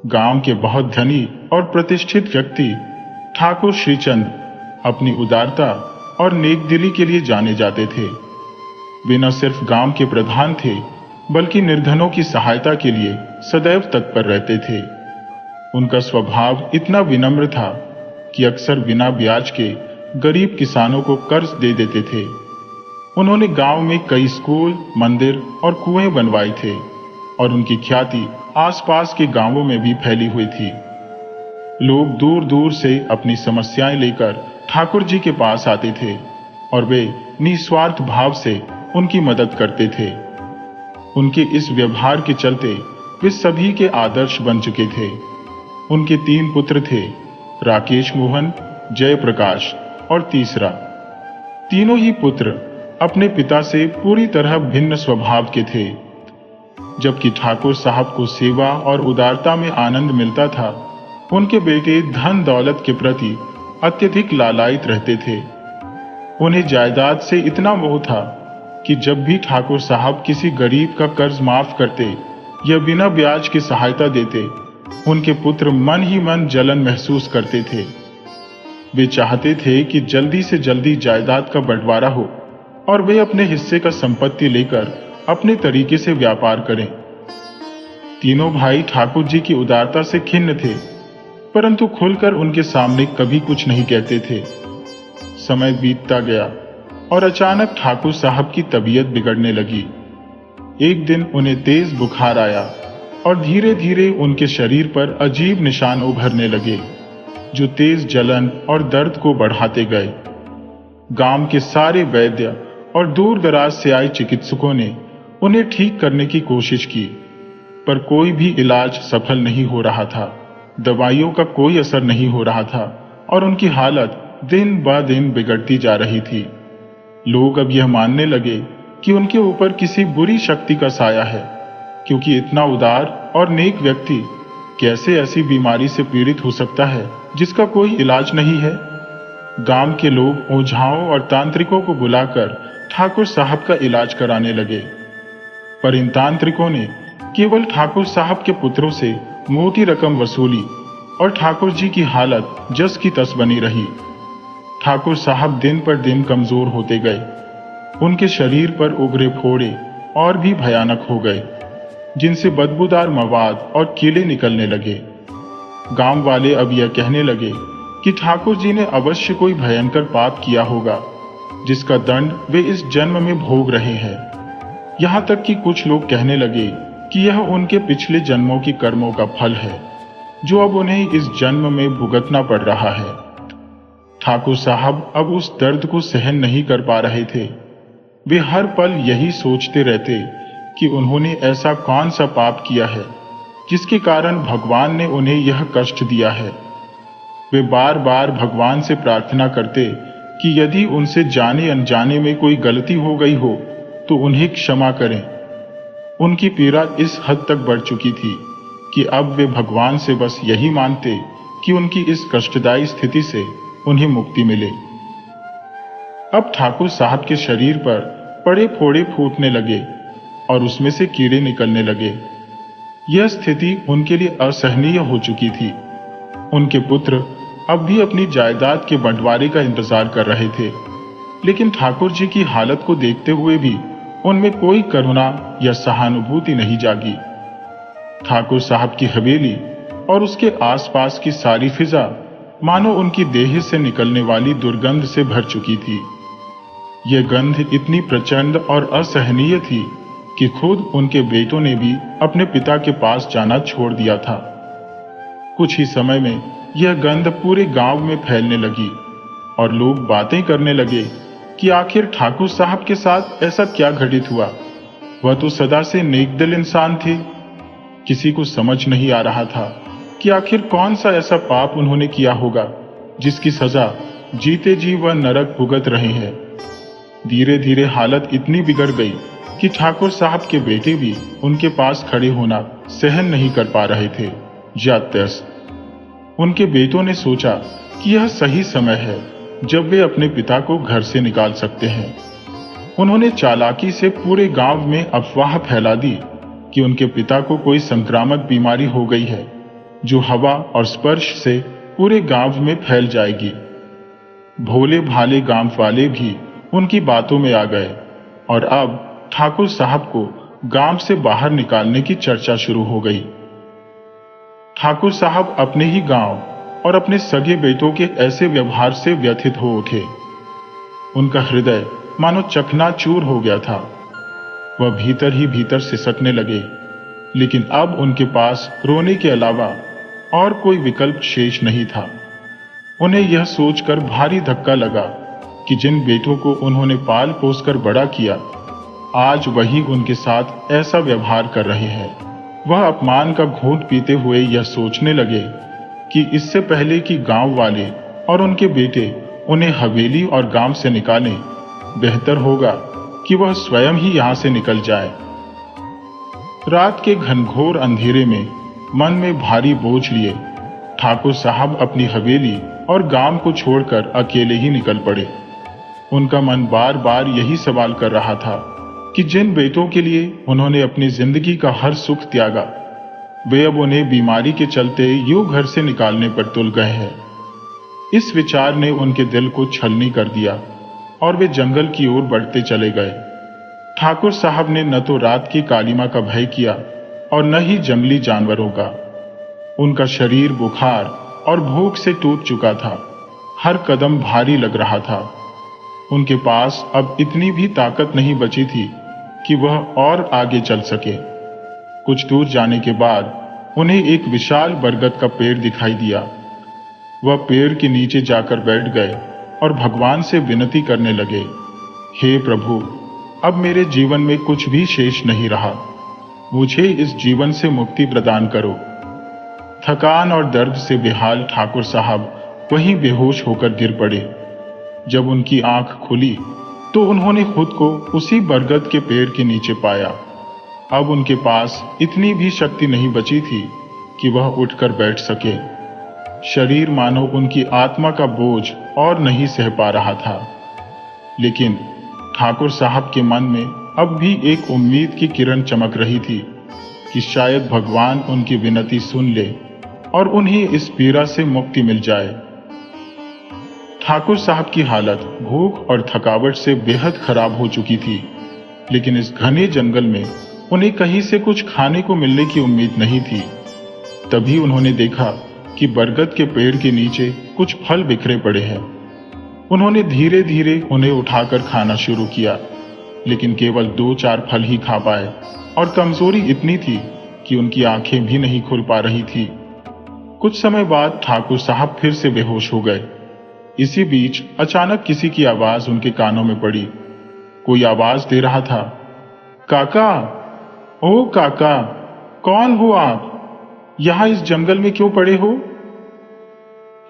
गांव के बहुत धनी और प्रतिष्ठित व्यक्ति ठाकुर श्रीचंद अपनी उदारता और नेकदिली के लिए जाने जाते थे। वे न सिर्फ गांव के प्रधान थे, बल्कि निर्धनों की सहायता के लिए सदैव तत्पर रहते थे। उनका स्वभाव इतना विनम्र था कि अक्सर बिना ब्याज के गरीब किसानों को कर्ज दे देते थे। उन्होंने गांव में कई स्कूल, मंदिर और कुएं बनवाए थे और उनकी ख्याति आसपास के गांवों में भी फैली हुई थी। लोग दूर दूर से अपनी समस्याएं लेकर ठाकुर जी के पास आते थे और वे निस्वार्थ भाव से उनकी मदद करते थे। उनके इस व्यवहार के चलते वे सभी के आदर्श बन चुके थे। उनके 3 पुत्र थे, राकेश मोहन, जयप्रकाश और तीसरा। तीनों ही पुत्र अपने पिता से पूरी तरह भिन्न स्वभाव के थे। जबकि ठाकुर साहब को सेवा और उदारता में आनंद मिलता था, उनके बेटे धन दौलत के प्रति अत्यधिक लालायित रहते थे। उन्हें जायदाद से इतना मोह था कि जब भी ठाकुर साहब किसी गरीब का कर्ज माफ करते या बिना ब्याज की सहायता देते, उनके पुत्र मन ही मन जलन महसूस करते थे। वे चाहते थे कि जल्दी से जल्दी जायदाद का बंटवारा हो और वे अपने हिस्से का संपत्ति लेकर अपने तरीके से व्यापार करें। तीनों भाई ठाकुर जी की उदारता से खिन्न थे, परंतु खुलकर उनके सामने कभी कुछ नहीं कहते थे। समय बीतता गया और अचानक ठाकुर साहब की तबीयत बिगड़ने लगी। एक दिन उन्हें तेज बुखार आया और धीरे धीरे उनके शरीर पर अजीब निशान उभरने लगे, जो तेज जलन और दर्द को बढ़ाते गए। गांव के सारे वैद्य और दूर दराज से आए चिकित्सकों ने उन्हें ठीक करने की कोशिश की, पर कोई भी इलाज सफल नहीं हो रहा था। दवाइयों का कोई असर नहीं हो रहा था और उनकी हालत दिन ब दिन बिगड़ती जा रही थी। लोग अब यह मानने लगे कि उनके ऊपर किसी बुरी शक्ति का साया है, क्योंकि इतना उदार और नेक व्यक्ति कैसे ऐसी बीमारी से पीड़ित हो सकता है जिसका कोई इलाज नहीं है। गांव के लोग ओझाओं और तांत्रिकों को बुलाकर ठाकुर साहब का इलाज कराने लगे, पर इन तांत्रिकों ने केवल ठाकुर साहब के पुत्रों से मोटी रकम वसूली और ठाकुर जी की हालत जस की तस बनी रही। ठाकुर साहब दिन पर दिन कमजोर होते गए। उनके शरीर पर उभरे फोड़े और भी भयानक हो गए, जिनसे बदबूदार मवाद और कीड़े निकलने लगे। गांव वाले अब यह कहने लगे कि ठाकुर जी ने अवश्य कोई भयंकर पाप किया होगा, जिसका दंड वे इस जन्म में भोग रहे हैं। यहाँ तक कि कुछ लोग कहने लगे कि यह उनके पिछले जन्मों की कर्मों का फल है, जो अब उन्हें इस जन्म में भुगतना पड़ रहा है। ठाकुर साहब अब उस दर्द को सहन नहीं कर पा रहे थे। वे हर पल यही सोचते रहते कि उन्होंने ऐसा कौन सा पाप किया है जिसके कारण भगवान ने उन्हें यह कष्ट दिया है। वे बार बार भगवान से प्रार्थना करते कि यदि उनसे जाने अनजाने में कोई गलती हो गई हो तो उन्हें क्षमा करें। उनकी पीड़ा इस हद तक बढ़ चुकी थी कि अब वे भगवान से बस यही मांगते कि उनकी इस कष्टदायी स्थिति से उन्हें मुक्ति मिले। अब ठाकुर साहब के शरीर पर बड़े फोड़े फूटने लगे और उसमें से कीड़े निकलने लगे। यह स्थिति उनके लिए असहनीय हो चुकी थी। उनके पुत्र अब भी अपनी जायदाद के बंटवारे का इंतजार कर रहे थे, लेकिन ठाकुर जी की हालत को देखते हुए भी उनमें कोई करुणा या सहानुभूति नहीं जागी। ठाकुर साहब की हवेली और उसके आसपास की सारी फिजा मानो उनकी देह से निकलने वाली दुर्गंध से भर चुकी थी। यह गंध इतनी प्रचंड और असहनीय थी कि खुद उनके बेटों ने भी अपने पिता के पास जाना छोड़ दिया था। कुछ ही समय में यह गंध पूरे गांव में फैलने लगी और लोग बातें करने लगे कि आखिर ठाकुर साहब के साथ ऐसा क्या घटित हुआ। वह तो सदा से नेकदिल इंसान थे। किसी को समझ नहीं आ रहा था कि आखिर कौन सा ऐसा पाप उन्होंने किया होगा जिसकी सजा जीते जी वह नरक भुगत रहे हैं। धीरे धीरे हालत इतनी बिगड़ गई कि ठाकुर साहब के बेटे भी उनके पास खड़े होना सहन नहीं कर पा रहे थे। जात्यस उनके बेटों ने सोचा कि यह सही समय है जब वे अपने पिता को घर से निकाल सकते हैं। उन्होंने चालाकी से पूरे गांव में अफवाह फैला दी कि उनके पिता को कोई संक्रामक बीमारी हो गई है जो हवा और स्पर्श से पूरे गांव में फैल जाएगी। भोले भाले गांव वाले भी उनकी बातों में आ गए और अब ठाकुर साहब को गांव से बाहर निकालने की चर्चा शुरू हो गई। ठाकुर साहब अपने ही गांव और अपने सगे बेटों के ऐसे व्यवहार से व्यथित हो उठे। उनका हृदय मानो चकनाचूर हो गया था। वह भीतर ही भीतर सिसकने लगे, लेकिन अब उनके पास रोने के अलावा और कोई विकल्प शेष नहीं था। उन्हें यह सोचकर भारी धक्का लगा कि जिन बेटों को उन्होंने पाल पोस कर बड़ा किया, आज वही उनके साथ ऐसा व्यवहार कर रहे हैं। वह अपमान का घूंट पीते हुए यह सोचने लगे कि इससे पहले कि गांव वाले और उनके बेटे उन्हें हवेली और गांव से निकालें, बेहतर होगा कि वह स्वयं ही यहां से निकल जाए। रात के घनघोर अंधेरे में मन में भारी बोझ लिए ठाकुर साहब अपनी हवेली और गांव को छोड़कर अकेले ही निकल पड़े। उनका मन बार बार यही सवाल कर रहा था कि जिन बेटों के लिए उन्होंने अपनी जिंदगी का हर सुख त्यागा, वे अब उन्हें बीमारी के चलते यूं घर से निकालने पर तुल गए हैं। इस विचार ने उनके दिल को छलनी कर दिया और वे जंगल की ओर बढ़ते चले गए। ठाकुर साहब ने न तो रात की कालिमा का भय किया और न ही जंगली जानवरों का। उनका शरीर बुखार और भूख से टूट चुका था। हर कदम भारी लग रहा था। उनके पास अब इतनी भी ताकत नहीं बची थी कि वह और आगे चल सके। कुछ दूर जाने के बाद उन्हें एक विशाल बरगद का पेड़ दिखाई दिया। वह पेड़ के नीचे जाकर बैठ गए और भगवान से विनती करने लगे, हे प्रभु, अब मेरे जीवन में कुछ भी शेष नहीं रहा। मुझे इस जीवन से मुक्ति प्रदान करो। थकान और दर्द से बेहाल ठाकुर साहब वहीं बेहोश होकर गिर पड़े। जब उनकी आंख खुली तो उन्होंने खुद को उसी बरगद के पेड़ के नीचे पाया। अब उनके पास इतनी भी शक्ति नहीं बची थी कि वह उठकर बैठ सके। शरीर मानो उनकी आत्मा का बोझ और नहीं सह पा रहा था। लेकिन ठाकुर साहब के मन में अब भी एक उम्मीद की किरण चमक रही थी कि शायद भगवान उनकी विनती सुन ले और उन्हें इस पीड़ा से मुक्ति मिल जाए। ठाकुर साहब की हालत भूख और थकावट से बेहद खराब हो चुकी थी, लेकिन इस घने जंगल में उन्हें कहीं से कुछ खाने को मिलने की उम्मीद नहीं थी। तभी उन्होंने देखा कि बरगद के पेड़ के नीचे कुछ फल बिखरे पड़े हैं। उन्होंने धीरे धीरे उन्हें उठाकर खाना शुरू किया, लेकिन केवल 2-4 फल ही खा पाए और कमजोरी इतनी थी कि उनकी आंखें भी नहीं खुल पा रही थी। कुछ समय बाद ठाकुर साहब फिर से बेहोश हो गए। इसी बीच अचानक किसी की आवाज उनके कानों में पड़ी। कोई आवाज दे रहा था, काका, ओ काका, कौन हो आप? यहां इस जंगल में क्यों पड़े हो?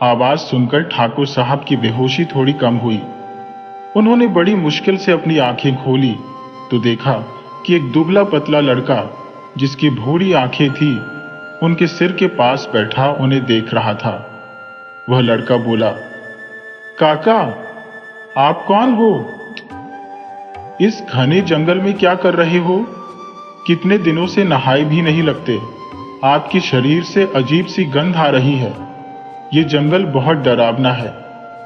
आवाज सुनकर ठाकुर साहब की बेहोशी थोड़ी कम हुई। उन्होंने बड़ी मुश्किल से अपनी आंखें खोली तो देखा कि एक दुबला पतला लड़का, जिसकी भूरी आंखें थी, उनके सिर के पास बैठा उन्हें देख रहा था। वह लड़का बोला, काका, आप कौन हो? इस घने जंगल में क्या कर रहे हो? कितने दिनों से नहाए भी नहीं लगते। आपके शरीर से अजीब सी गंध आ रही है। ये जंगल बहुत डरावना है।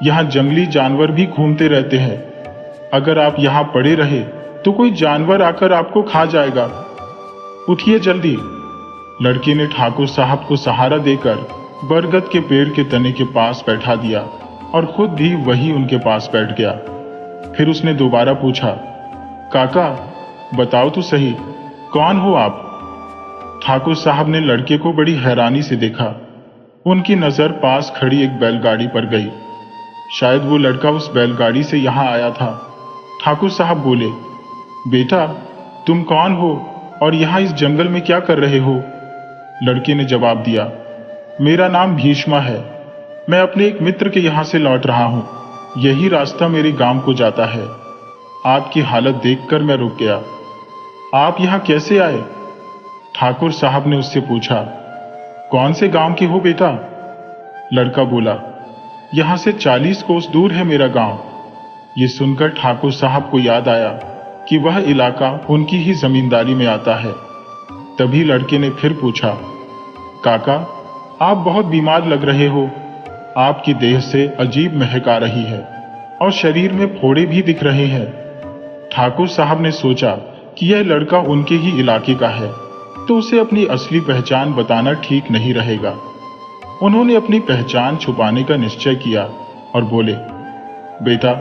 यहाँ जंगली जानवर भी घूमते रहते हैं। अगर आप यहाँ पड़े रहे तो कोई जानवर आकर आपको खा जाएगा। उठिए जल्दी। लड़के ने ठाकुर साहब को सहारा देकर बरगद के पेड़ के तने के पास बैठा दिया और खुद भी वही उनके पास बैठ गया। फिर उसने दोबारा पूछा, काका, बताओ तो सही, कौन हो आप? ठाकुर साहब ने लड़के को बड़ी हैरानी से देखा। उनकी नजर पास खड़ी एक बैलगाड़ी पर गई। शायद वो लड़का उस बैलगाड़ी से यहां आया था। ठाकुर साहब बोले, बेटा, तुम कौन हो और यहां इस जंगल में क्या कर रहे हो? लड़के ने जवाब दिया, मेरा नाम भीष्मा है। मैं अपने एक मित्र के यहां से लौट रहा हूं। यही रास्ता मेरे गांव को जाता है। आपकी हालत देखकर मैं रुक गया। आप यहां कैसे आए? ठाकुर साहब ने उससे पूछा, कौन से गांव के हो बेटा? लड़का बोला, यहां से 40 कोस दूर है मेरा गांव। ये सुनकर ठाकुर साहब को याद आया कि वह इलाका उनकी ही जमींदारी में आता है। तभी लड़के ने फिर पूछा, काका, आप बहुत बीमार लग रहे हो। आपकी देह से अजीब महक आ रही है और शरीर में फोड़े भी दिख रहे हैं। ठाकुर साहब ने सोचा कि यह लड़का उनके ही इलाके का है, तो उसे अपनी असली पहचान बताना ठीक नहीं रहेगा। उन्होंने अपनी पहचान छुपाने का निश्चय किया और बोले, बेटा,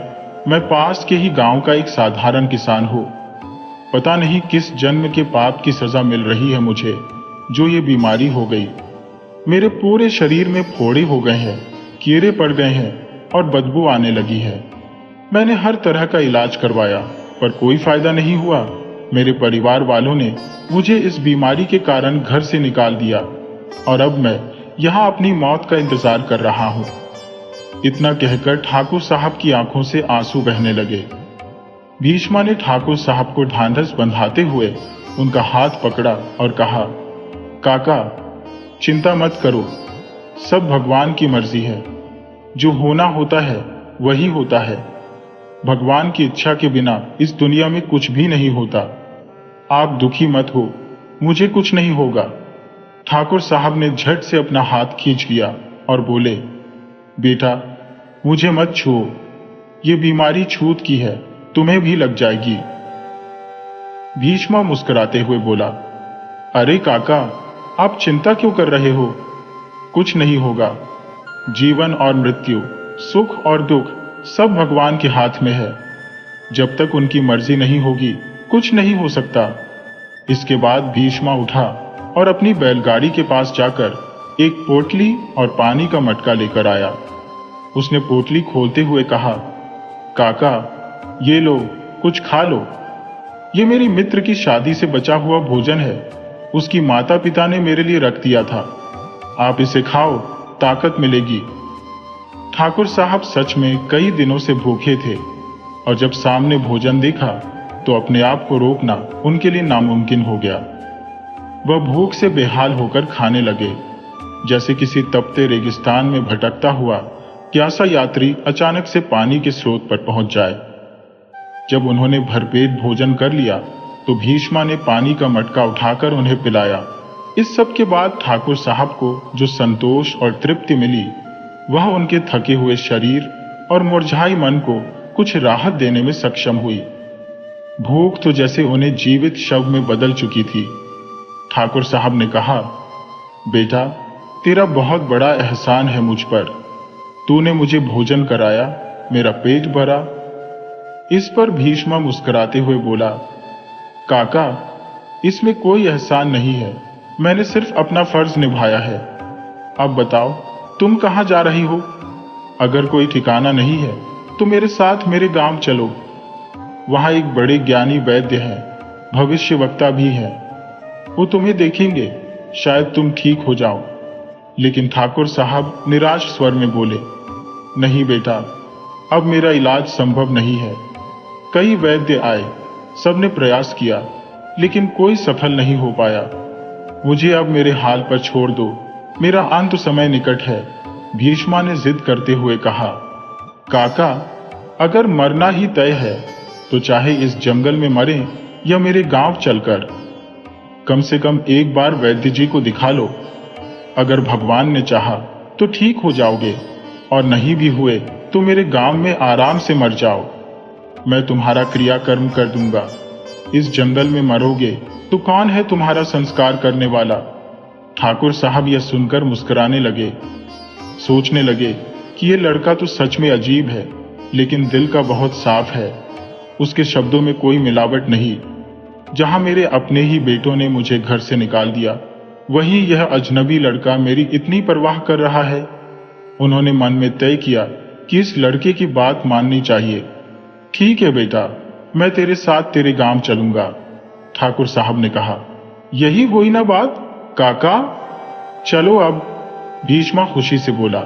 मैं पास के ही गांव का एक साधारण किसान हूं। पता नहीं किस जन्म के पाप की सजा मिल रही है मुझे, जो ये बीमारी हो गई। मेरे पूरे शरीर में फोड़े हो गए हैं, कीड़े पड़ गए हैं और बदबू आने लगी है। मैंने हर तरह का इलाज करवाया पर कोई फायदा नहीं हुआ। मेरे परिवार वालों ने मुझे इस बीमारी के कारण घर से निकाल दिया और अब मैं यहाँ अपनी मौत का इंतजार कर रहा हूँ। इतना कहकर ठाकुर साहब की आंखों से आंसू बहने लगे। भीष्मा ने ठाकुर साहब को ढांढस बंधाते हुए उनका हाथ पकड़ा और कहा, काका, चिंता मत करो, सब भगवान की मर्जी है। जो होना होता है वही होता है। भगवान की इच्छा के बिना इस दुनिया में कुछ भी नहीं होता। आप दुखी मत हो, मुझे कुछ नहीं होगा। ठाकुर साहब ने झट से अपना हाथ खींच लिया और बोले, बेटा, मुझे मत छुओ, ये बीमारी छूत की है, तुम्हें भी लग जाएगी। भीष्मा मुस्कुराते हुए बोला, अरे काका, आप चिंता क्यों कर रहे हो? कुछ नहीं होगा। जीवन और मृत्यु, सुख और दुख सब भगवान के हाथ में है। जब तक उनकी मर्जी नहीं होगी कुछ नहीं हो सकता। इसके बाद भीष्मा उठा और अपनी बैलगाड़ी के पास जाकर एक पोटली और पानी का मटका लेकर आया। उसने पोटली खोलते हुए कहा, काका, ये लो, कुछ खा लो। ये मेरी मित्र की शादी से बचा हुआ भोजन है। उसकी माता पिता ने मेरे लिए रख दिया था। आप इसे खाओ, ताकत मिलेगी। ठाकुर साहब सच में कई दिनों से भूखे थे और जब सामने भोजन देखा तो अपने आप को रोकना उनके लिए नामुमकिन हो गया। वह भूख से बेहाल होकर खाने लगे, जैसे किसी तपते रेगिस्तान में भटकता हुआ प्यासा यात्री अचानक से पानी के स्रोत पर पहुंच जाए। जब उन्होंने भरपेट भोजन कर लिया तो भीष्मा ने पानी का मटका उठाकर उन्हें पिलाया। इस सब के बाद ठाकुर साहब को जो संतोष और तृप्ति मिली, वह उनके थके हुए शरीर और मुरझाई मन को कुछ राहत देने में सक्षम हुई। भूख तो जैसे उन्हें जीवित शव में बदल चुकी थी। ठाकुर साहब ने कहा, बेटा, तेरा बहुत बड़ा एहसान है मुझ पर। तूने मुझे भोजन कराया, मेरा पेट भरा। इस पर भीष्मा मुस्कुराते हुए बोला, काका, इसमें कोई एहसान नहीं है। मैंने सिर्फ अपना फर्ज निभाया है। अब बताओ, तुम कहाँ जा रही हो? अगर कोई ठिकाना नहीं है तो मेरे साथ मेरे गांव चलो। वहां एक बड़े ज्ञानी वैद्य हैं, भविष्यवक्ता भी हैं। वो तुम्हें देखेंगे, शायद तुम ठीक हो जाओ। लेकिन ठाकुर साहब निराश स्वर में बोले, नहीं बेटा, अब मेरा इलाज संभव नहीं है। कई वैद्य आए, सबने प्रयास किया, लेकिन कोई सफल नहीं हो पाया। मुझे अब मेरे हाल पर छोड़ दो, मेरा अंत समय निकट है। भीष्मा ने जिद करते हुए कहा, काका, अगर मरना ही तय है तो चाहे इस जंगल में मरें या मेरे गांव चलकर। कम से कम एक बार वैद्य जी को दिखा लो। अगर भगवान ने चाहा तो ठीक हो जाओगे और नहीं भी हुए तो मेरे गांव में आराम से मर जाओ। मैं तुम्हारा क्रियाकर्म कर दूंगा। इस जंगल में मरोगे तो कौन है तुम्हारा संस्कार करने वाला? ठाकुर साहब यह सुनकर मुस्कुराने लगे। सोचने लगे कि यह लड़का तो सच में अजीब है, लेकिन दिल का बहुत साफ है। उसके शब्दों में कोई मिलावट नहीं। जहां मेरे अपने ही बेटों ने मुझे घर से निकाल दिया, वहीं यह अजनबी लड़का मेरी इतनी परवाह कर रहा है। उन्होंने मन में तय किया कि इस लड़के की बात माननी चाहिए। ठीक है बेटा, मैं तेरे साथ तेरे गांव चलूंगा। ठाकुर साहब ने कहा, यही हुई ना बात काका, चलो अब। भीष्मा खुशी से बोला।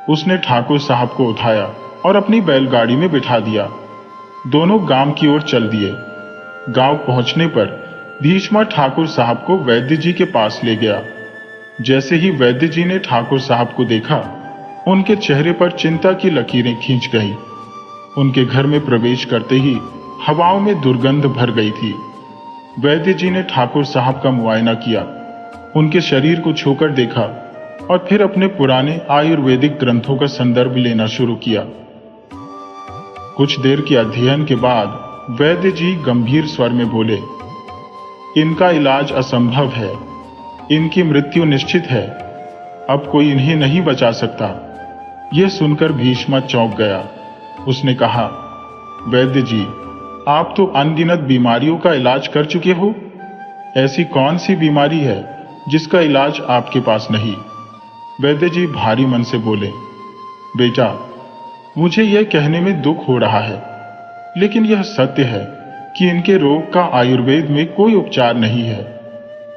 उसने ठाकुर साहब को उठाया और अपनी बैलगाड़ी में बिठा दिया। दोनों गांव की ओर चल दिए। गांव पहुंचने पर भीष्मा ठाकुर साहब को वैद्य जी के पास ले गया। जैसे ही वैद्य जी ने ठाकुर साहब को देखा, उनके चेहरे पर चिंता की लकीरें खींच गईं। उनके घर में प्रवेश करते ही हवाओं में दुर्गंध भर गई थी। वैद्य जी ने ठाकुर साहब का मुआयना किया, उनके शरीर को छूकर देखा और फिर अपने पुराने आयुर्वेदिक ग्रंथों का संदर्भ लेना शुरू किया। कुछ देर के अध्ययन के बाद वैद्य जी गंभीर स्वर में बोले, इनका इलाज असंभव है, इनकी मृत्यु निश्चित है, अब कोई इन्हें नहीं बचा सकता। यह सुनकर भीष्म चौंक गया। उसने कहा, वैद्य जी, आप तो अनगिनत बीमारियों का इलाज कर चुके हो, ऐसी कौन सी बीमारी है जिसका इलाज आपके पास नहीं? वैद्य जी भारी मन से बोले, बेटा, मुझे यह कहने में दुख हो रहा है, लेकिन यह सत्य है कि इनके रोग का आयुर्वेद में कोई उपचार नहीं है।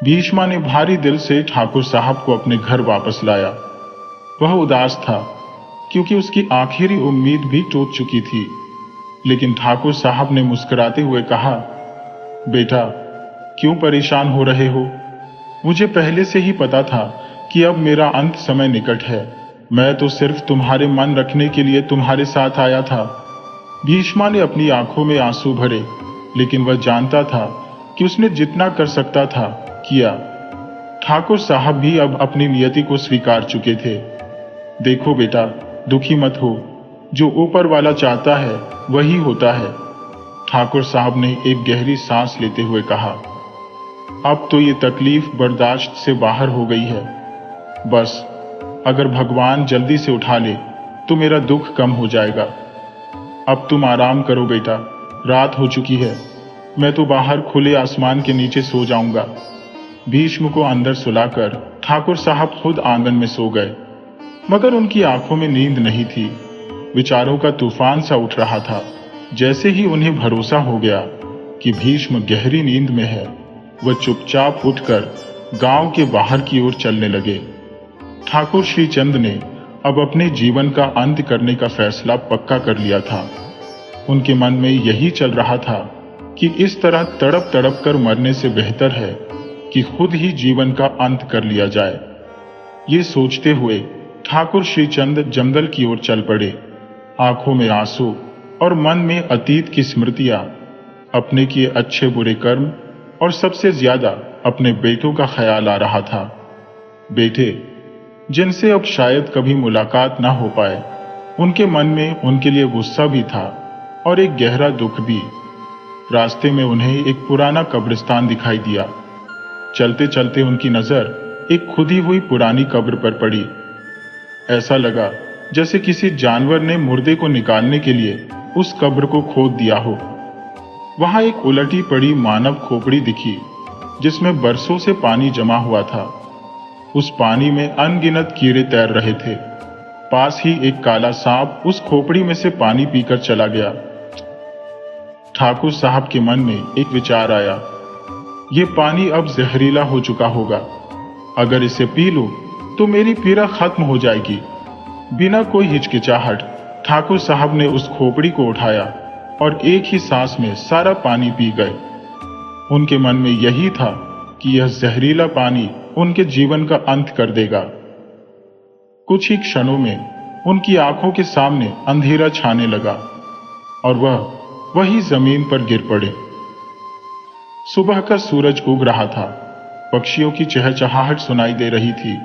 भीष्मा ने भारी दिल से ठाकुर साहब को अपने घर वापस लाया। वह उदास था क्योंकि उसकी आखिरी उम्मीद भी टूट चुकी थी। लेकिन ठाकुर साहब ने मुस्कुराते हुए कहा, बेटा, क्यों परेशान हो रहे हो? मुझे पहले से ही पता था कि अब मेरा अंत समय निकट है। मैं तो सिर्फ तुम्हारे मन रखने के लिए तुम्हारे साथ आया था। भीष्मा ने अपनी आंखों में आंसू भरे, लेकिन वह जानता था कि उसने जितना कर सकता था किया। ठाकुर साहब भी अब अपनी नियति को स्वीकार चुके थे। देखो बेटा, दुखी मत हो, जो ऊपर वाला चाहता है वही होता है। ठाकुर साहब ने एक गहरी सांस लेते हुए कहा, अब तो ये तकलीफ बर्दाश्त से बाहर हो गई है। बस अगर भगवान जल्दी से उठा ले तो मेरा दुख कम हो जाएगा। अब तुम आराम करो बेटा, रात हो चुकी है। मैं तो बाहर खुले आसमान के नीचे सो जाऊंगा। भीष्म को अंदर सुलाकर ठाकुर साहब खुद आंगन में सो गए, मगर उनकी आंखों में नींद नहीं थी। विचारों का तूफान सा उठ रहा था। जैसे ही उन्हें भरोसा हो गया कि भीष्म गहरी नींद में है, वह चुपचाप उठकर गांव के बाहर की ओर चलने लगे। ठाकुर श्रीचंद ने अब अपने जीवन का अंत करने का फैसला पक्का कर लिया था। उनके मन में यही चल रहा था कि इस तरह तड़प तड़प कर मरने से बेहतर है कि खुद ही जीवन का अंत कर लिया जाए। ये सोचते हुए ठाकुर श्रीचंद जंगल की ओर चल पड़े। आंखों में आंसू और मन में अतीत की स्मृतियां, अपने किए अच्छे बुरे कर्म और सबसे ज्यादा अपने बेटों का ख्याल आ रहा था। बेटे जिनसे अब शायद कभी मुलाकात ना हो पाए। उनके मन में उनके लिए गुस्सा भी था और एक गहरा दुख भी। रास्ते में उन्हें एक पुराना कब्रिस्तान दिखाई दिया। चलते चलते उनकी नजर एक खुदी हुई पुरानी कब्र पर पड़ी। ऐसा लगा जैसे किसी जानवर ने मुर्दे को निकालने के लिए उस कब्र को खोद दिया हो। वहां एक उलटी पड़ी मानव खोपड़ी दिखी, जिसमें बरसों से पानी जमा हुआ था। उस पानी में अनगिनत कीड़े तैर रहे थे। पास ही एक काला सांप उस खोपड़ी में से पानी पीकर चला गया। ठाकुर साहब के मन में एक विचार आया, ये पानी अब जहरीला हो चुका होगा। अगर इसे पी लूं तो मेरी पीड़ा खत्म हो जाएगी। बिना कोई हिचकिचाहट ठाकुर साहब ने उस खोपड़ी को उठाया और एक ही सांस में सारा पानी पी गए। उनके मन में यही था कि यह जहरीला पानी उनके जीवन का अंत कर देगा। कुछ ही क्षणों में उनकी आंखों के सामने अंधेरा छाने लगा और वह वही जमीन पर गिर पड़े। सुबह का सूरज उग रहा था। पक्षियों की चहचहाहट सुनाई दे रही थी।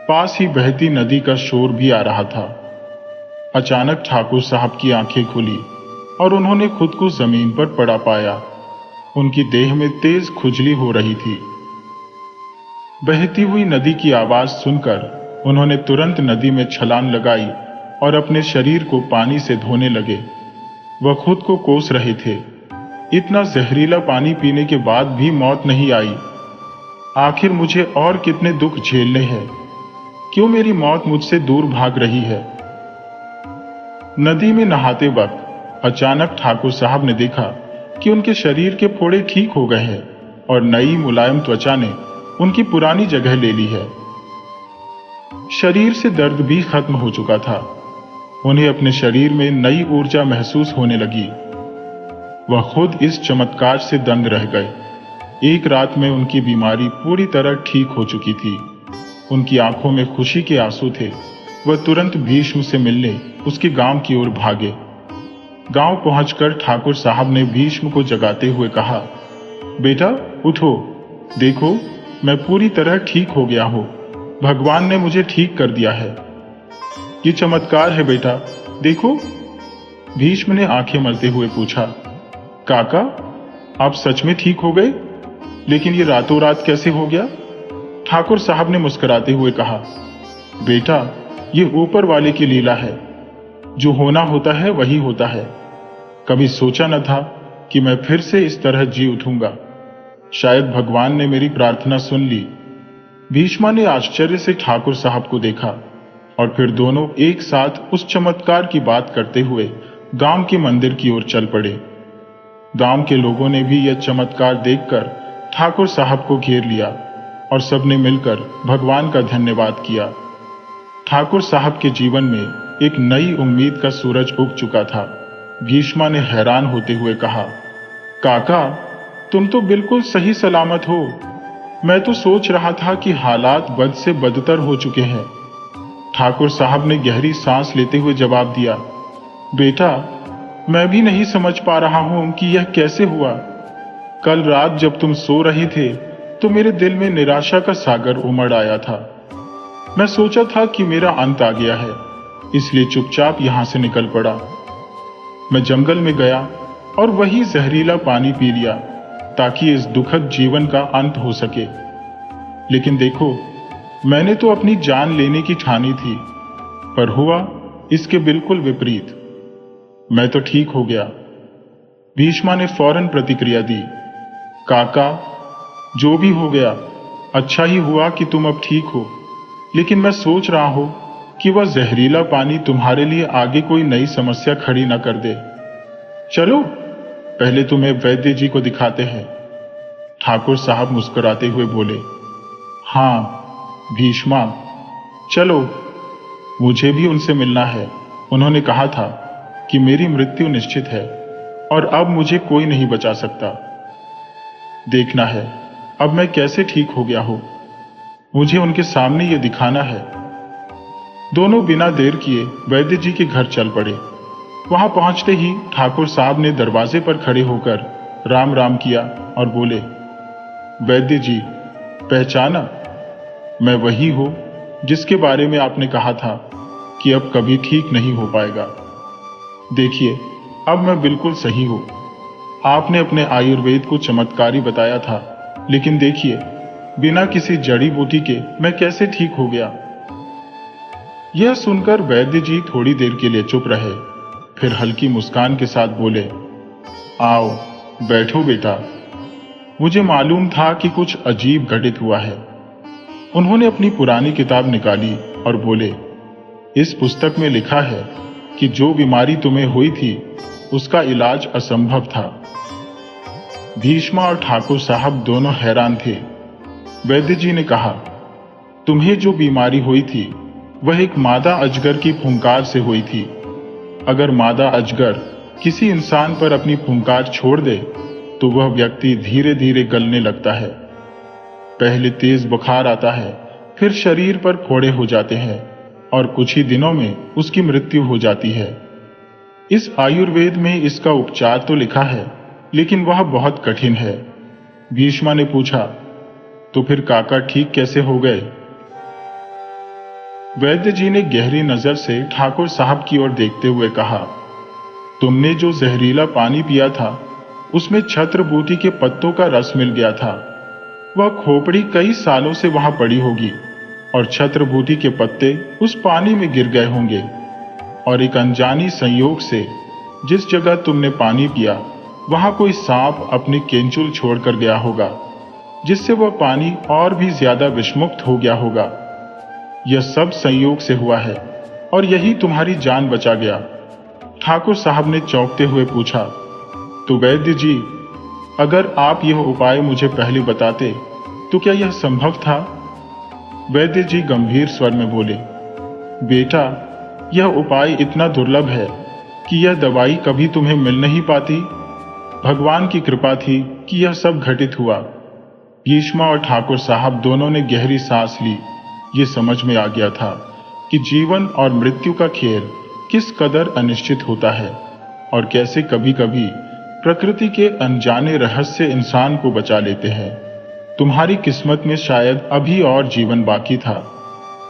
पास ही बहती नदी का शोर भी आ रहा था। अचानक ठाकुर साहब की आंखें खुली और उन्होंने खुद को जमीन पर पड़ा पाया। उनकी देह में तेज खुजली हो रही थी। बहती हुई नदी की आवाज सुनकर उन्होंने तुरंत नदी में छलांग लगाई और अपने शरीर को पानी से धोने लगे। वह खुद को कोस रहे थे। इतना जहरीला पानी पीने के बाद भी मौत नहीं आई। आखिर मुझे और कितने दुख झेलने हैं? क्यों मेरी मौत मुझसे दूर भाग रही है? नदी में नहाते वक्त अचानक ठाकुर साहब ने देखा कि उनके शरीर के फोड़े ठीक हो गए हैं और नई मुलायम त्वचा ने उनकी पुरानी जगह ले ली है। शरीर से दर्द भी खत्म हो चुका था। उन्हें अपने शरीर में नई ऊर्जा महसूस होने लगी। वह खुद इस चमत्कार से दंग रह गए। एक रात में उनकी बीमारी पूरी तरह ठीक हो चुकी थी। उनकी आंखों में खुशी के आंसू थे। वह तुरंत भीष्म से मिलने उसके गांव की ओर भागे। गांव पहुंचकर ठाकुर साहब ने भीष्म को जगाते हुए कहा, बेटा उठो, देखो मैं पूरी तरह ठीक हो गया हूं। भगवान ने मुझे ठीक कर दिया है। ये चमत्कार है बेटा, देखो। भीष्म ने आंखें मलते हुए पूछा, काका, आप सच में ठीक हो गए? लेकिन ये रातों रात कैसे हो गया? ठाकुर साहब ने मुस्कुराते हुए कहा, बेटा, ये ऊपर वाले की लीला है। जो होना होता है वही होता है। कभी सोचा न था कि मैं फिर से इस तरह जी उठूंगा। शायद भगवान ने मेरी प्रार्थना सुन ली। भीष्मा ने आश्चर्य से ठाकुर साहब को देखा और फिर दोनों एक साथ उस चमत्कार की बात करते हुए गांव के मंदिर की ओर चल पड़े। गांव के लोगों ने भी यह चमत्कार देखकर ठाकुर साहब को घेर लिया और सबने मिलकर भगवान का धन्यवाद किया। ठाकुर साहब के जीवन में एक नई उम्मीद का सूरज उग चुका था। भीष्मा ने हैरान होते हुए कहा, काका, तुम तो बिल्कुल सही सलामत हो। मैं तो सोच रहा था कि हालात बद से बदतर हो चुके हैं। ठाकुर साहब ने गहरी सांस लेते हुए जवाब दिया, बेटा, मैं भी नहीं समझ पा रहा हूं कि यह कैसे हुआ। कल रात जब तुम सो रहे थे तो मेरे दिल में निराशा का सागर उमड़ आया था। मैं सोचा था कि मेरा अंत आ गया है, इसलिए चुपचाप यहां से निकल पड़ा। मैं जंगल में गया और वही जहरीला पानी पी लिया ताकि इस दुखद जीवन का अंत हो सके। लेकिन देखो, मैंने तो अपनी जान लेने की ठानी थी, पर हुआ इसके बिल्कुल विपरीत। मैं तो ठीक हो गया। भीष्मा ने फौरन प्रतिक्रिया दी, काका, जो भी हो गया, अच्छा ही हुआ कि तुम अब ठीक हो। लेकिन मैं सोच रहा हूं कि वह जहरीला पानी तुम्हारे लिए आगे कोई नई समस्या खड़ी न कर दे। चलो, पहले तुम्हें वैद्य जी को दिखाते हैं। ठाकुर साहब मुस्कुराते हुए बोले, हां भीष्मा, चलो, मुझे भी उनसे मिलना है। उन्होंने कहा था कि मेरी मृत्यु निश्चित है और अब मुझे कोई नहीं बचा सकता। देखना है अब मैं कैसे ठीक हो गया हूं। मुझे उनके सामने ये दिखाना है। दोनों बिना देर किए वैद्य जी के घर चल पड़े। वहां पहुंचते ही ठाकुर साहब ने दरवाजे पर खड़े होकर राम राम किया और बोले, वैद्य जी, पहचाना? मैं वही हूं जिसके बारे में आपने कहा था कि अब कभी ठीक नहीं हो पाएगा। देखिए, अब मैं बिल्कुल सही हूं। आपने अपने आयुर्वेद को चमत्कारी बताया था, लेकिन देखिए, बिना किसी जड़ी बूटी के मैं कैसे ठीक हो गया। यह सुनकर वैद्य जी थोड़ी देर के लिए चुप रहे, फिर हल्की मुस्कान के साथ बोले, आओ, बैठो बेटा। मुझे मालूम था कि कुछ अजीब घटित हुआ है। उन्होंने अपनी पुरानी किताब निकाली और बोले, इस पुस्तक में लिखा है कि जो बीमारी तुम्हें हुई थी उसका इलाज असंभव था। भीष्मा और ठाकुर साहब दोनों हैरान थे। वैद्य जी ने कहा, तुम्हें जो बीमारी हुई थी वह एक मादा अजगर की फुंकार से हुई थी। अगर मादा अजगर किसी इंसान पर अपनी फुंकार छोड़ दे तो वह व्यक्ति धीरे धीरे गलने लगता है। पहले तेज बुखार आता है, फिर शरीर पर फोड़े हो जाते हैं और कुछ ही दिनों में उसकी मृत्यु हो जाती है। इस आयुर्वेद में इसका उपचार तो लिखा है, लेकिन वह बहुत कठिन है। भीष्मा ने पूछा, तो फिर काका ठीक कैसे हो गए? वैद्य जी ने गहरी नजर से ठाकुर साहब की ओर देखते हुए कहा, तुमने जो जहरीला पानी पिया था उसमें छत्रबूटी के पत्तों का रस मिल गया था। वह खोपड़ी कई सालों से वहां पड़ी होगी और छत्रबूटी के पत्ते उस पानी में गिर गए होंगे और एक अनजानी संयोग से जिस जगह तुमने पानी पिया वहां कोई सांप अपनी केंचुल छोड़कर गया होगा, जिससे वह पानी और भी ज्यादा विषमुक्त हो गया होगा। यह सब संयोग से हुआ है और यही तुम्हारी जान बचा गया। ठाकुर साहब ने चौंकते हुए पूछा, तो वैद्य जी, अगर आप यह उपाय मुझे पहले बताते तो क्या यह संभव था? वैद्य जी गंभीर स्वर में बोले, बेटा, यह उपाय इतना दुर्लभ है कि यह दवाई कभी तुम्हें मिल नहीं पाती। भगवान की कृपा थी कि यह सब घटित हुआ। भीष्मा और ठाकुर साहब दोनों ने गहरी सांस ली। ये समझ में आ गया था कि जीवन और मृत्यु का खेल किस कदर अनिश्चित होता है और कैसे कभी कभी प्रकृति के अनजाने रहस्य इंसान को बचा लेते हैं। तुम्हारी किस्मत में शायद अभी और जीवन बाकी था,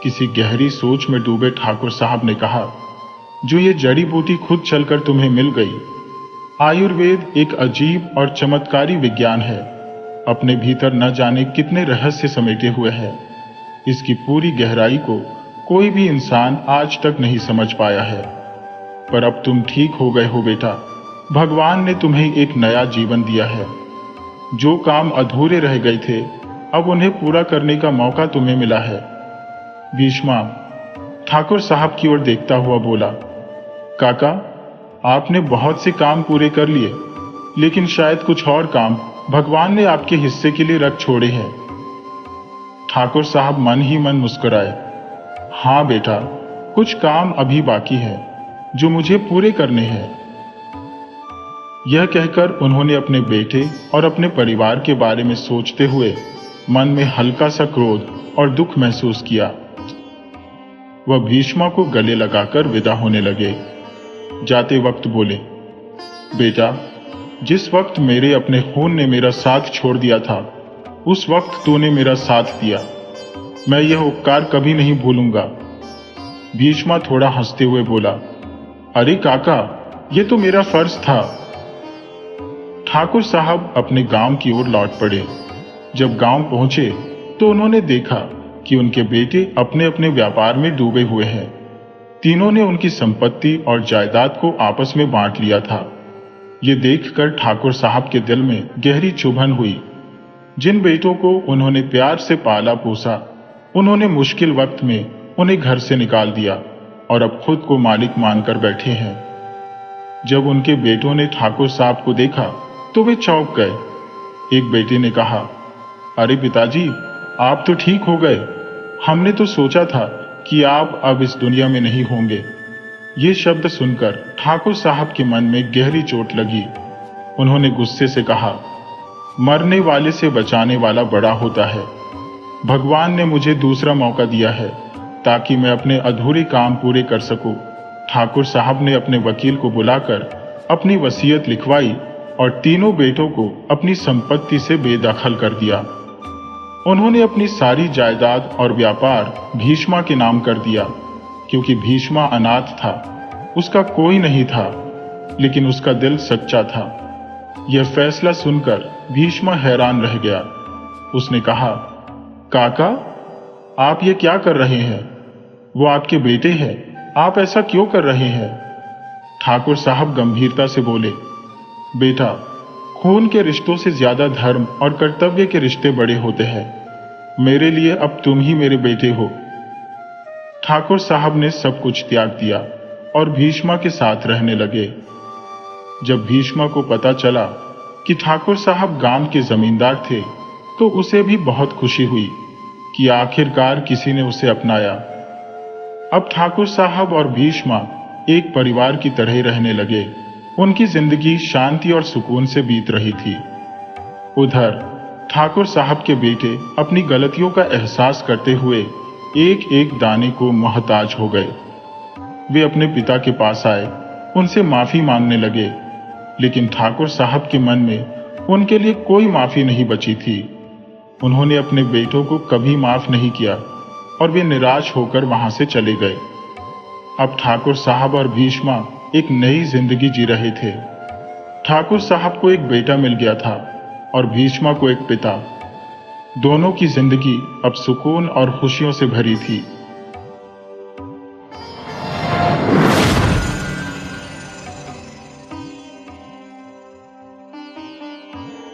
किसी गहरी सोच में डूबे ठाकुर साहब ने कहा, जो ये जड़ी बूटी खुद चलकर तुम्हें मिल गई। आयुर्वेद एक अजीब और चमत्कारी विज्ञान है, अपने भीतर न जाने कितने रहस्य समेटे हुए है। इसकी पूरी गहराई को कोई भी इंसान आज तक नहीं समझ पाया है। पर अब तुम ठीक हो गए हो बेटा। भगवान ने तुम्हें एक नया जीवन दिया है। जो काम अधूरे रह गए थे, अब उन्हें पूरा करने का मौका तुम्हें मिला है। भीष्मा ठाकुर साहब की ओर देखता हुआ बोला, काका, आपने बहुत से काम पूरे कर लिए, लेकिन शायद कुछ और काम भगवान ने आपके हिस्से के लिए रख छोड़े हैं। ठाकुर साहब मन ही मन मुस्कुराए। हाँ बेटा, कुछ काम अभी बाकी है जो मुझे पूरे करने हैं। यह कहकर उन्होंने अपने बेटे और अपने परिवार के बारे में सोचते हुए मन में हल्का सा क्रोध और दुख महसूस किया। वह भीष्मा को गले लगाकर विदा होने लगे। जाते वक्त बोले, बेटा, जिस वक्त मेरे अपने खून ने मेरा साथ छोड़ दिया था, उस वक्त तूने मेरा साथ दिया। मैं यह उपकार कभी नहीं भूलूंगा। भीष्मा थोड़ा हंसते हुए बोला, अरे काका, यह तो मेरा फर्ज था। ठाकुर साहब अपने गांव की ओर लौट पड़े। जब गांव पहुंचे तो उन्होंने देखा कि उनके बेटे अपने अपने व्यापार में डूबे हुए हैं। तीनों ने उनकी संपत्ति और जायदाद को आपस में बांट लिया था। ये देखकर ठाकुर साहब के दिल में गहरी चुभन हुई। जिन बेटों को उन्होंने प्यार से पाला पोसा, उन्होंने मुश्किल वक्त में उन्हें घर से निकाल दिया और अब खुद को मालिक मानकर बैठे हैं। जब उनके बेटों ने ठाकुर साहब को देखा तो वे चौंक गए। एक बेटे ने कहा, अरे पिताजी, आप तो ठीक हो गए। हमने तो सोचा था कि आप अब इस दुनिया में नहीं होंगे। ये शब्द सुनकर ठाकुर साहब के मन में गहरी चोट लगी। उन्होंने गुस्से से कहा, मरने वाले से बचाने वाला बड़ा होता है। भगवान ने मुझे दूसरा मौका दिया है ताकि मैं अपने अधूरे काम पूरे कर सकूं। ठाकुर साहब ने अपने वकील को बुलाकर अपनी वसीयत लिखवाई और तीनों बेटों को अपनी संपत्ति से बेदखल कर दिया। उन्होंने अपनी सारी जायदाद और व्यापार भीष्मा के नाम कर दिया, क्योंकि भीष्मा अनाथ था, उसका कोई नहीं था, लेकिन उसका दिल सच्चा था। यह फैसला सुनकर भीष्मा हैरान रह गया। उसने कहा, काका, आप ये क्या कर रहे हैं? वो आपके बेटे हैं, आप ऐसा क्यों कर रहे हैं? ठाकुर साहब गंभीरता से बोले, बेटा, खून के रिश्तों से ज्यादा धर्म और कर्तव्य के रिश्ते बड़े होते हैं। मेरे लिए अब तुम ही मेरे बेटे हो। ठाकुर साहब ने सब कुछ त्याग दिया और भीष्मा के साथ रहने लगे। जब भीष्मा को पता चला कि ठाकुर साहब गांव के जमींदार थे, तो उसे भी बहुत खुशी हुई कि आखिरकार किसी ने उसे अपनाया। अब ठाकुर साहब और भीष्मा एक परिवार की तरह रहने लगे। उनकी जिंदगी शांति और सुकून से बीत रही थी। उधर ठाकुर साहब के बेटे अपनी गलतियों का एहसास करते हुए एक एक दाने को मोहताज हो गए। वे अपने पिता के पास आए, उनसे माफी मांगने लगे, लेकिन ठाकुर साहब के मन में उनके लिए कोई माफी नहीं बची थी। उन्होंने अपने बेटों को कभी माफ नहीं किया और वे निराश होकर वहां से चले गए। अब ठाकुर साहब और भीष्मा एक नई जिंदगी जी रहे थे। ठाकुर साहब को एक बेटा मिल गया था और भीष्मा को एक पिता। दोनों की जिंदगी अब सुकून और खुशियों से भरी थी।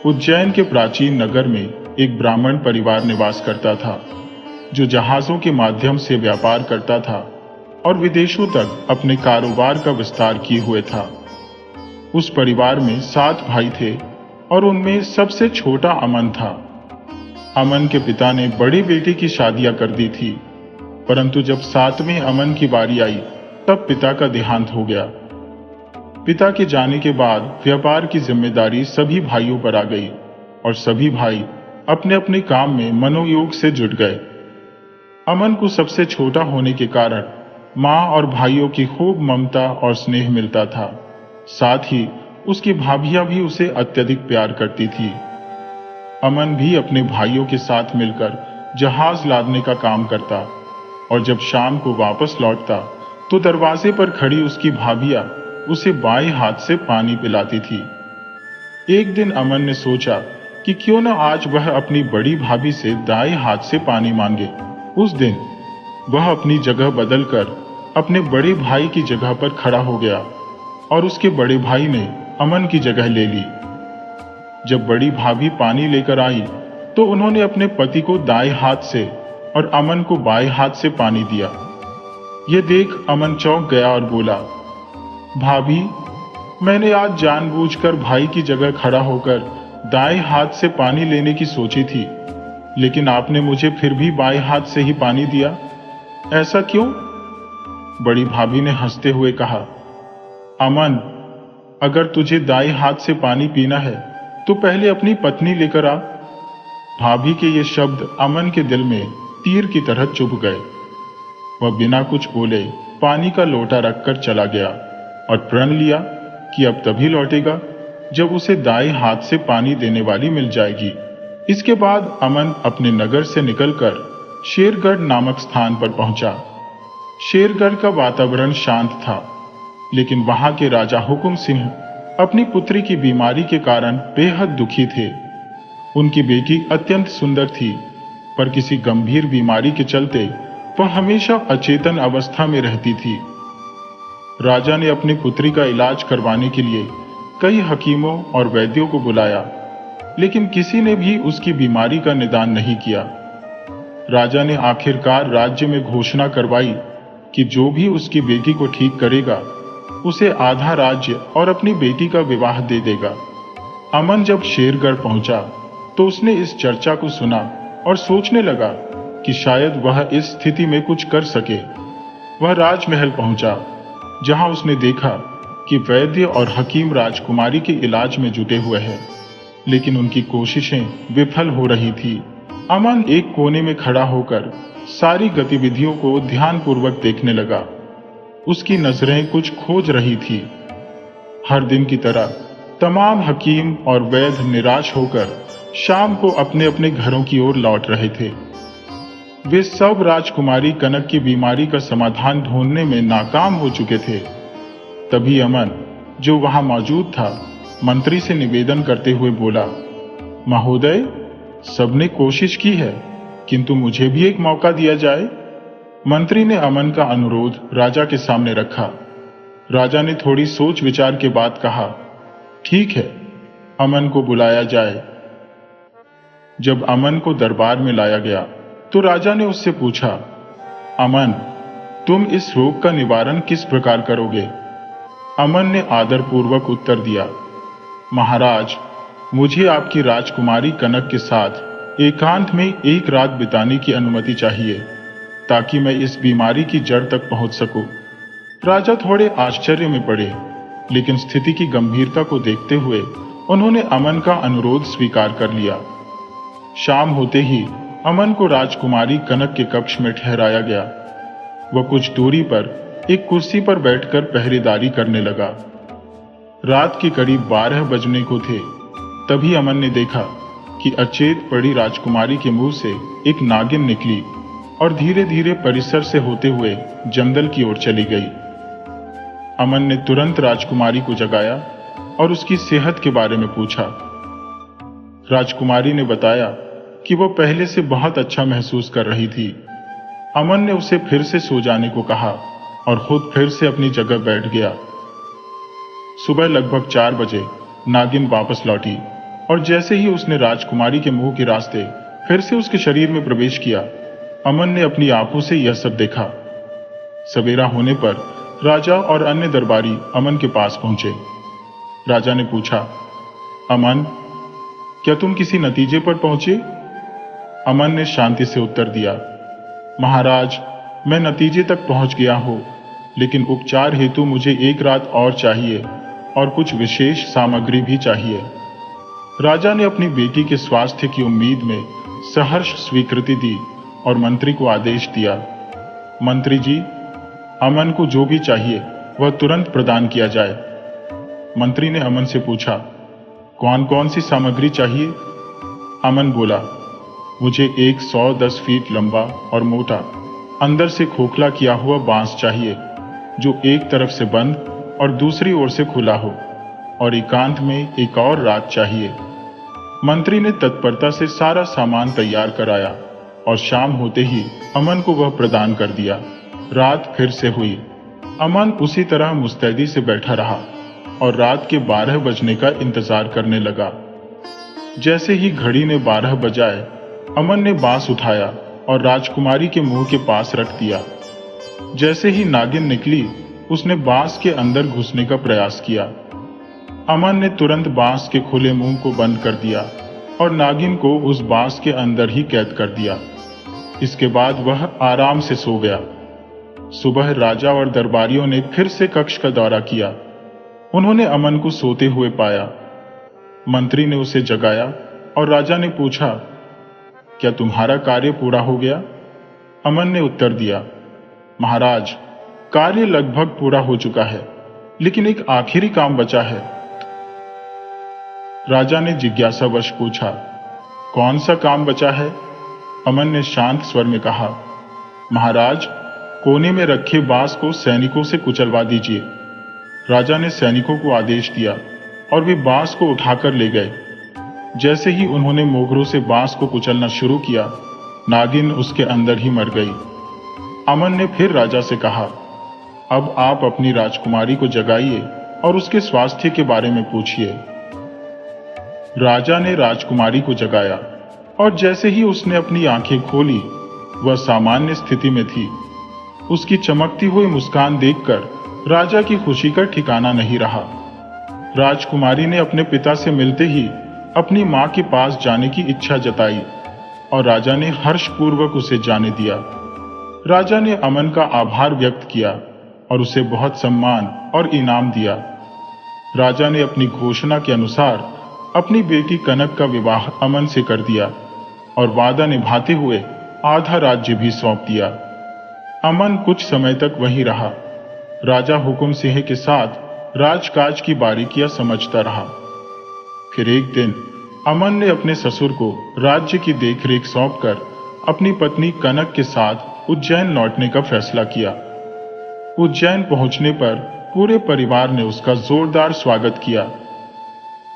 उज्जैन के प्राचीन नगर में एक ब्राह्मण परिवार निवास करता था, जो जहाजों के माध्यम से व्यापार करता था और विदेशों तक अपने कारोबार का विस्तार किए हुए था। उस परिवार में 7 भाई थे और उनमें सबसे छोटा अमन था। अमन के पिता ने बड़ी बेटी की शादियां कर दी थी, परंतु जब 7वें अमन की बारी आई, तब पिता का देहांत हो गया। पिता के जाने के बाद व्यापार की जिम्मेदारी सभी भाइयों पर आ गई और सभी भाई अपने अपने काम में मनोयोग से जुट गए। अमन को सबसे छोटा होने के कारण माँ और भाइयों की खूब ममता और स्नेह मिलता था। साथ ही उसकी भाभियां भी उसे अत्यधिक प्यार करती थी। अमन भी अपने भाइयों के साथ मिलकर जहाज लादने का काम करता और जब शाम को वापस लौटता तो दरवाजे पर खड़ी उसकी भाभियां उसे बाएं हाथ से पानी पिलाती थी। एक दिन अमन ने सोचा कि क्यों न आज वह अपनी बड़ी भाभी से दाएं हाथ से पानी मांगे। उस दिन वह अपनी जगह बदलकर अपने बड़े भाई की जगह पर खड़ा हो गया और उसके बड़े भाई ने अमन की जगह ले ली। जब बड़ी भाभी पानी लेकर आई तो उन्होंने अपने पति को दाएं हाथ से और अमन को बाएं हाथ से पानी दिया। यह देख अमन चौंक गया और बोला, भाभी, मैंने आज जानबूझकर भाई की जगह खड़ा होकर दाएं हाथ से पानी लेने की सोची थी, लेकिन आपने मुझे फिर भी बाएं हाथ से ही पानी दिया, ऐसा क्यों? बड़ी भाभी ने हंसते हुए कहा, अमन, अगर तुझे दाएं हाथ से पानी पीना है तो पहले अपनी पत्नी लेकर आ। भाभी के ये शब्द अमन के दिल में तीर की तरह चुभ गए। वह बिना कुछ बोले पानी का लोटा रखकर चला गया और प्रण लिया कि अब तभी लौटेगा जब उसे दाएं हाथ से पानी देने वाली मिल जाएगी। इसके बाद अमन अपने नगर से निकलकर शेरगढ़ नामक स्थान पर पहुंचा। शेरगढ़ का वातावरण शांत था, लेकिन वहां के राजा हुकुम सिंह अपनी पुत्री की बीमारी के कारण बेहद दुखी थे। उनकी बेटी अत्यंत सुंदर थी, पर किसी गंभीर बीमारी के चलते वह हमेशा अचेतन अवस्था में रहती थी। राजा ने अपनी पुत्री का इलाज करवाने के लिए कई हकीमों और वैद्यों को बुलाया, लेकिन किसी ने भी उसकी बीमारी का निदान नहीं किया। राजा ने आखिरकार राज्य में घोषणा करवाई कि जो भी उसकी बेटी को ठीक करेगा उसे आधा राज्य और अपनी बेटी का विवाह दे देगा। अमन जब शेरगढ़ पहुंचा तो उसने इस चर्चा को सुना और सोचने लगा कि शायद वह इस स्थिति में कुछ कर सके। वह राजमहल पहुंचा, जहां उसने देखा कि वैद्य और हकीम राजकुमारी के इलाज में जुटे हुए हैं, लेकिन उनकी कोशिशें विफल हो रही थी। अमन एक कोने में खड़ा होकर सारी गतिविधियों को ध्यानपूर्वक देखने लगा। उसकी नजरें कुछ खोज रही थी। हर दिन की तरह तमाम हकीम और वैद्य निराश होकर शाम को अपने अपने घरों की ओर लौट रहे थे। वे सब राजकुमारी कनक की बीमारी का समाधान ढूंढने में नाकाम हो चुके थे। तभी अमन, जो वहां मौजूद था, मंत्री से निवेदन करते हुए बोला, महोदय, सबने कोशिश की है, किंतु मुझे भी एक मौका दिया जाए। मंत्री ने अमन का अनुरोध राजा के सामने रखा। राजा ने थोड़ी सोच विचार के बाद कहा, ठीक है, अमन को बुलाया जाए। जब अमन को दरबार में लाया गया तो राजा ने उससे पूछा, अमन, तुम इस रोग का निवारण किस प्रकार करोगे? अमन ने आदरपूर्वक उत्तर दिया, महाराज, मुझे आपकी राजकुमारी कनक के साथ एकांत में एक रात बिताने की अनुमति चाहिए, ताकि मैं इस बीमारी की जड़ तक पहुंच सकूं। राजा थोड़े आश्चर्य में पड़े, लेकिन स्थिति की गंभीरता को देखते हुए उन्होंने अमन का अनुरोध स्वीकार कर लिया। शाम होते ही अमन को राजकुमारी कनक के कक्ष में ठहराया गया। वह कुछ दूरी पर एक कुर्सी पर बैठकर पहरेदारी करने लगा। रात के करीब 12 बजने को थे। तभी अमन ने देखा कि अचेत पड़ी राजकुमारी के मुंह से एक नागिन निकली और धीरे धीरे परिसर से होते हुए जंगल की ओर चली गई। अमन ने तुरंत राजकुमारी को जगाया और उसकी सेहत के बारे में पूछा। राजकुमारी ने बताया कि वह पहले से बहुत अच्छा महसूस कर रही थी। अमन ने उसे फिर से सो जाने को कहा और खुद फिर से अपनी जगह बैठ गया। सुबह लगभग 4 बजे नागिन वापस लौटी और जैसे ही उसने राजकुमारी के मुंह के रास्ते फिर से उसके शरीर में प्रवेश किया, अमन ने अपनी आंखों से यह सब देखा। सवेरा होने पर राजा और अन्य दरबारी अमन के पास पहुंचे। राजा ने पूछा, अमन, क्या तुम किसी नतीजे पर पहुंचे? अमन ने शांति से उत्तर दिया, महाराज, मैं नतीजे तक पहुंच गया हूं, लेकिन उपचार हेतु मुझे एक रात और चाहिए और कुछ विशेष सामग्री भी चाहिए। राजा ने अपनी बेटी के स्वास्थ्य की उम्मीद में सहर्ष स्वीकृति दी और मंत्री को आदेश दिया, मंत्री जी, अमन को जो भी चाहिए वह तुरंत प्रदान किया जाए। मंत्री ने अमन से पूछा, कौन कौन सी सामग्री चाहिए? अमन बोला, मुझे एक 110 फीट लंबा और मोटा अंदर से खोखला किया हुआ बांस चाहिए, जो एक तरफ से बंद और दूसरी ओर से खुला हो, और एकांत में एक और रात चाहिए। मंत्री ने तत्परता से सारा सामान तैयार कराया और शाम होते ही अमन को वह प्रदान कर दिया। रात फिर से हुई। अमन उसी तरह मुस्तैदी से बैठा रहा और रात के 12 बजने का इंतजार करने लगा। जैसे ही घड़ी ने 12 बजाए, अमन ने बांस उठाया और राजकुमारी के मुंह के पास रख दिया। जैसे ही नागिन निकली, उसने बांस के अंदर घुसने का प्रयास किया। अमन ने तुरंत बांस के खुले मुंह को बंद कर दिया और नागिन को उस बांस के अंदर ही कैद कर दिया। इसके बाद वह आराम से सो गया। सुबह राजा और दरबारियों ने फिर से कक्ष का दौरा किया। उन्होंने अमन को सोते हुए पाया। मंत्री ने उसे जगाया और राजा ने पूछा, क्या तुम्हारा कार्य पूरा हो गया? अमन ने उत्तर दिया, महाराज, कार्य लगभग पूरा हो चुका है, लेकिन एक आखिरी काम बचा है। राजा ने जिज्ञासावश पूछा, कौन सा काम बचा है? अमन ने शांत स्वर में कहा, महाराज, कोने में रखे बांस को सैनिकों से कुचलवा दीजिए। राजा ने सैनिकों को आदेश दिया और वे बांस को उठाकर ले गए। जैसे ही उन्होंने मोगरों से बांस को कुचलना शुरू किया, नागिन उसके अंदर ही मर गई। अमन ने फिर राजा से कहा, अब आप अपनी राजकुमारी को जगाइए और उसके स्वास्थ्य के बारे में पूछिए। राजा ने राजकुमारी को जगाया और जैसे ही उसने अपनी आंखें खोली, वह सामान्य स्थिति में थी। उसकी चमकती हुई मुस्कान देखकर राजा की खुशी का ठिकाना नहीं रहा। राजकुमारी ने अपने पिता से मिलते ही अपनी मां के पास जाने की इच्छा जताई और राजा ने हर्षपूर्वक उसे जाने दिया। राजा ने अमन का आभार व्यक्त किया और उसे बहुत सम्मान और इनाम दिया। राजा ने अपनी घोषणा के अनुसार अपनी बेटी कनक का विवाह अमन से कर दिया और वादा निभाते हुए आधा राज्य भी सौंप दिया। अमन कुछ समय तक वहीं रहा। राजा हुकुम सिंह के साथ राजकाज की बारीकियां समझता रहा। फिर एक दिन अमन ने अपने ससुर को राज्य की देखरेख सौंपकर अपनी पत्नी कनक के साथ उज्जैन लौटने का फैसला किया। उज्जैन पहुंचने पर पूरे परिवार ने उसका जोरदार स्वागत किया।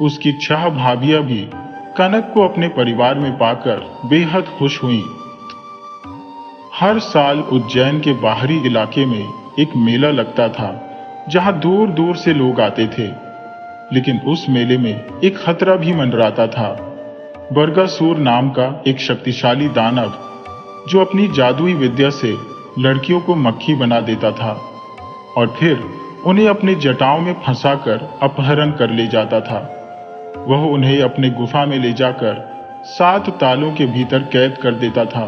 उसकी 6 भाभियां भी कनक को अपने परिवार में पाकर बेहद खुश हुईं। हर साल उज्जैन के बाहरी इलाके में एक मेला लगता था, जहां दूर दूर से लोग आते थे। लेकिन उस मेले में एक खतरा भी मंडराता था। बर्गासुर नाम का एक शक्तिशाली दानव, जो अपनी जादुई विद्या से लड़कियों को मक्खी बना देता था और फिर उन्हें अपने जटाओं में फंसाकर अपहरण कर ले जाता था। वह उन्हें अपने गुफा में ले जाकर 7 तालों के भीतर कैद कर देता था।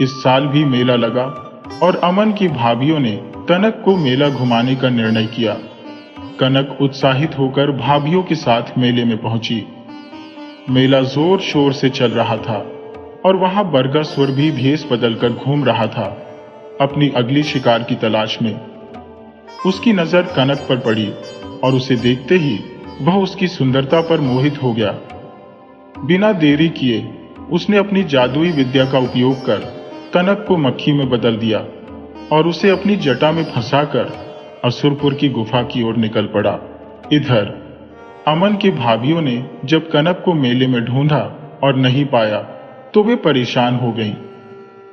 इस साल भी मेला लगा और अमन की भाभियों ने कनक को मेला घुमाने का निर्णय किया। कनक उत्साहित होकर भाभियों के साथ मेले में पहुंची। मेला जोर शोर से चल रहा था और वहां बर्गासुर भी भेष बदलकर घूम रहा था, अपनी अगली शिकार की तलाश में। उसकी नजर कनक पर पड़ी और उसे देखते ही वह उसकी सुंदरता पर मोहित हो गया। बिना देरी किए उसने अपनी जादुई विद्या का उपयोग कर कनक को मक्खी में बदल दिया और उसे अपनी जटा में फंसाकर असुरपुर की गुफा की ओर निकल पड़ा। इधर अमन की भाभियों ने जब कनक को मेले में ढूंढा और नहीं पाया, तो वे परेशान हो गईं।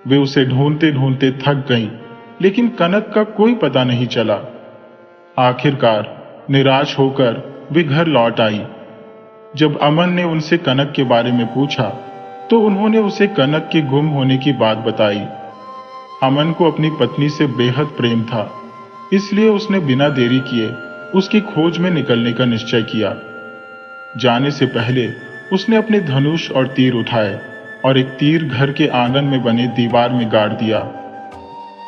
वे उसे ढूंढते ढूंढते थक गईं, लेकिन कनक का कोई पता नहीं चला। आखिरकार निराश होकर वे घर लौट आई। जब अमन ने उनसे कनक के बारे में पूछा, तो उन्होंने उसे कनक के गुम होने की बात बताई। अमन को अपनी पत्नी से बेहद प्रेम था, इसलिए उसने बिना देरी किए उसकी खोज में निकलने का निश्चय किया। जाने से पहले उसने अपने धनुष और तीर उठाए और एक तीर घर के आंगन में बने दीवार में गाड़ दिया।